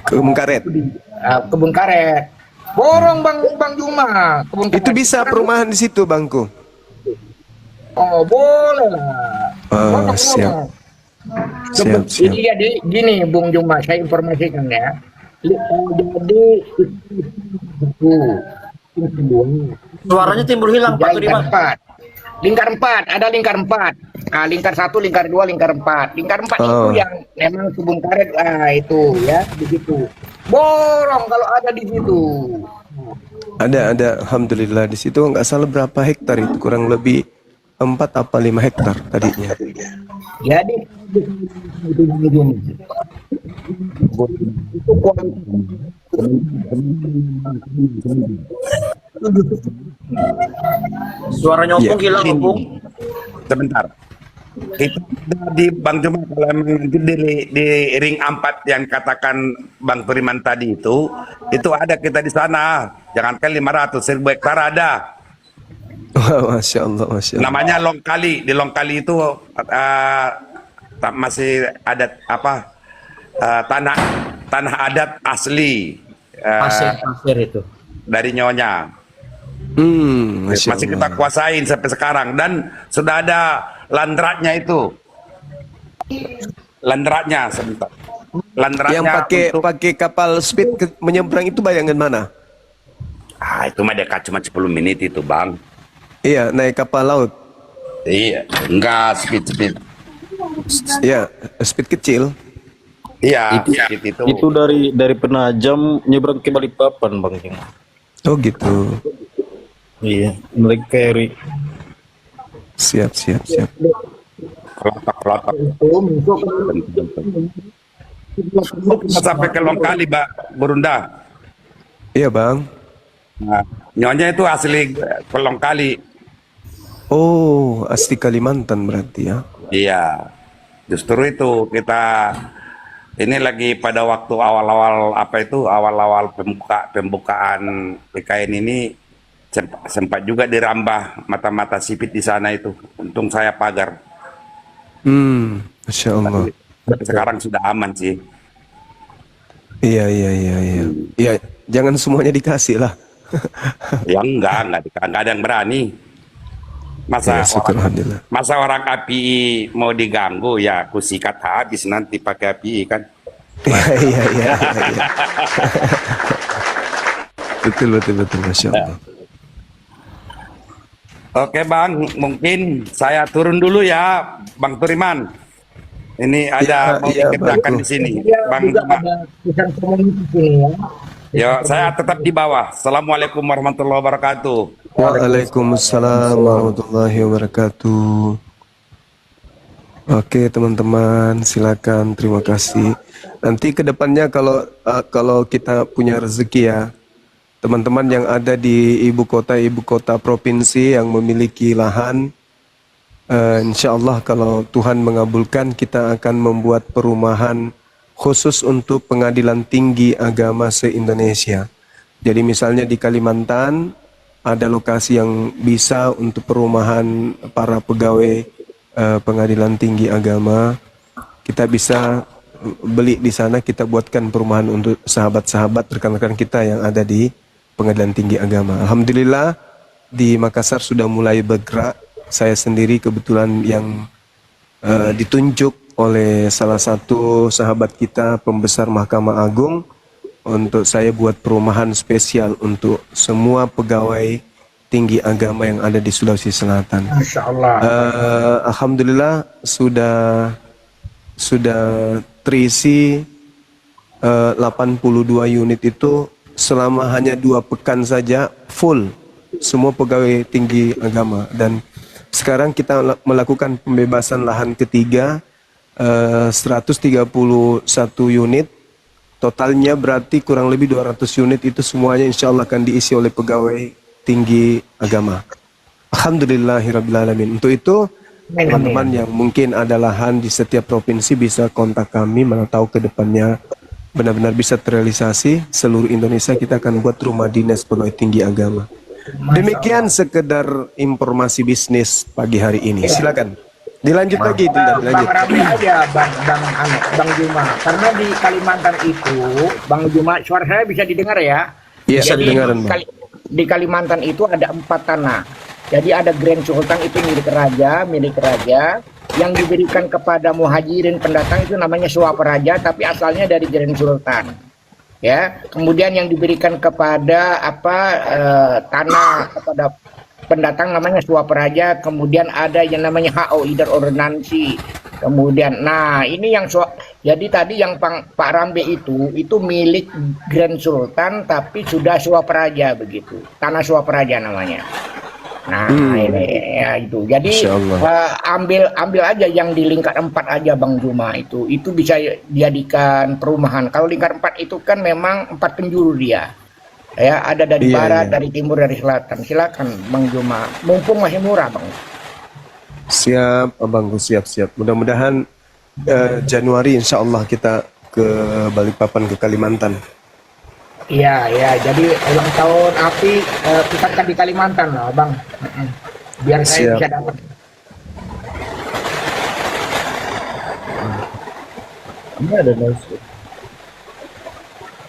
Kebun karet. Borong Bang Juma. Kebun Itu karet. bisa perumahan di situ, Bangku. Oh, boleh lah. Siap. Ini jadi gini Bung Juma, saya informasikan ya. Jadi Suaranya timbul hilang Pak Tudiman. Lingkar 4, ada lingkar 4. Nah, lingkar 1, lingkar 2, lingkar 4. Lingkar 4 itu yang memang kebun karet itu ya, begitu. Borong kalau ada di situ. Ada alhamdulillah di situ nggak salah berapa hektar itu, kurang lebih 4 apa 5 hektar tadinya. Jadi Suaranya Opung hilang Opung. sebentar. Kita di Bang Juma, kalau memang nanti di ring 4 yang katakan Bang Turiman tadi itu ada kita di sana. Jangankan 500, 1000 hektar ada. Masya Allah. Namanya Longkali. Di Longkali itu masih ada tanah adat asli. Pasir itu. Dari Nyonya. Masih kita kuasain sampai sekarang, dan sudah ada landratnya itu. Landratnya sebentar. Landratnya Yang pakai kapal speed menyeberang itu bayangan mana? Itu mah dekat, cuma 10 menit itu, Bang. Iya, naik kapal laut. Iya, enggak speed. Ya, speed kecil. Iya, speed itu. Itu dari Penajam nyebrang ke Balikpapan, Bang Jeng. Oh gitu. Iya, Black Carry. Siap. Kelotok. Sampai ke Longkali, Mbak Burunda. Iya bang. Nah, nyonya itu asli Longkali. Oh, asli Kalimantan berarti ya. Iya, justru itu kita ini lagi pada waktu awal-awal awal-awal pembukaan PKN ini sempat juga dirambah mata-mata sipit di sana itu. Untung saya pagar. Masya Allah. Sekarang sudah aman sih. Iya. Iya, jangan semuanya dikasih lah. Ya enggak ada yang berani. Ya, syukur, alhamdulillah. Masa orang API mau diganggu ya aku sikat habis nanti pakai API kan. Iya. Betul, Masya Allah. Oke Bang, mungkin saya turun dulu ya Bang Turiman. Ini ada mau dikerjakan di sini. Bang Pusat komunikasi ya. Yo, saya tetap di bawah. Assalamualaikum warahmatullahi wabarakatuh. Waalaikumsalam warahmatullahi wabarakatuh. Oke teman-teman, silakan, terima kasih. Nanti kedepannya kalau kita punya rezeki ya, teman-teman yang ada di ibu kota provinsi yang memiliki lahan, insya Allah kalau Tuhan mengabulkan, kita akan membuat perumahan khusus untuk Pengadilan Tinggi Agama se-Indonesia. Jadi misalnya di Kalimantan ada lokasi yang bisa untuk perumahan para pegawai Pengadilan Tinggi Agama. Kita bisa beli di sana, kita buatkan perumahan untuk sahabat-sahabat rekan-rekan kita yang ada di Pengadilan Tinggi Agama. Alhamdulillah di Makassar sudah mulai bergerak. Saya sendiri kebetulan yang ditunjuk oleh salah satu sahabat kita, pembesar Mahkamah Agung, untuk saya buat perumahan spesial untuk semua pegawai tinggi agama yang ada di Sulawesi Selatan. Masya Allah. Alhamdulillah sudah terisi 82 unit itu selama hanya 2 pekan saja full semua pegawai tinggi agama, dan sekarang kita melakukan pembebasan lahan ketiga 131 unit. Totalnya berarti kurang lebih 200 unit, itu semuanya insya Allah akan diisi oleh pegawai tinggi agama. Alhamdulillahirrabbilalamin. Untuk itu teman-teman yang mungkin ada lahan di setiap provinsi bisa kontak kami, mana tahu ke depannya benar-benar bisa terrealisasi. Seluruh Indonesia kita akan buat rumah dinas pegawai tinggi agama. Demikian sekedar informasi bisnis pagi hari ini. Silakan. Dilanjut lagi, dilanjut. Bang Rabi aja, Bang Juma. Karena di Kalimantan itu, Bang Juma, suara saya bisa didengar ya? Iya, Jadi, dengaran, Bang. di Kalimantan itu ada 4 tanah. Jadi ada Grand Sultan itu milik raja, yang diberikan kepada muhajirin pendatang itu namanya Swaparaja, tapi asalnya dari Grand Sultan. Ya, kemudian yang diberikan kepada tanah kepada pendatang namanya Swaparaja, kemudian ada yang namanya HO Idar Ordonansi. Kemudian ini yang jadi tadi yang Pak Rambe itu milik Grand Sultan tapi sudah Swaparaja begitu. Tanah Swaparaja namanya. Ini ya itu. Jadi ambil aja yang di lingkar 4 aja Bang Juma, itu bisa dijadikan perumahan. Kalau lingkar 4 itu kan memang 4 penjuru dia. Ya, ada dari barat, dari timur, dari selatan. Silakan Bang Juma. Mumpung masih murah, Bang. Siap, Abangku, siap. Mudah-mudahan Januari insya Allah kita ke Balikpapan, ke Kalimantan. Iya. Jadi ulang tahun API pusatkan di Kalimantan loh, Bang. Biar saya bisa dapat. Ini ada noise.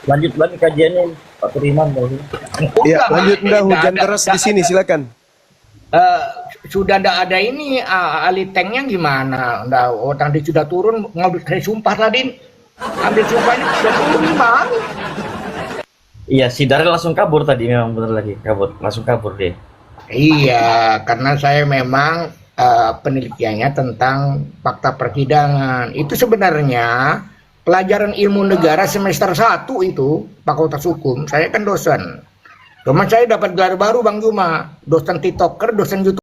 Lanjut lagi kajiannya Pak Turiman. Ya, lanjut hujan deras di sini, silakan. Sudah tidak ada ini ahli tanknya gimana? Tadi sudah turun, ngambil saya sumpah tadi. Ambil sumpahnya sudah turun Bang. Iya, si Darel langsung kabur tadi, memang benar lagi langsung kabur dia. Iya, karena saya memang penelitiannya tentang fakta persidangan. Itu sebenarnya pelajaran ilmu negara semester 1 itu, Fakultas Hukum. Saya kan dosen. Cuma saya dapat gelar baru Bang Juma, dosen TikToker, dosen YouTube.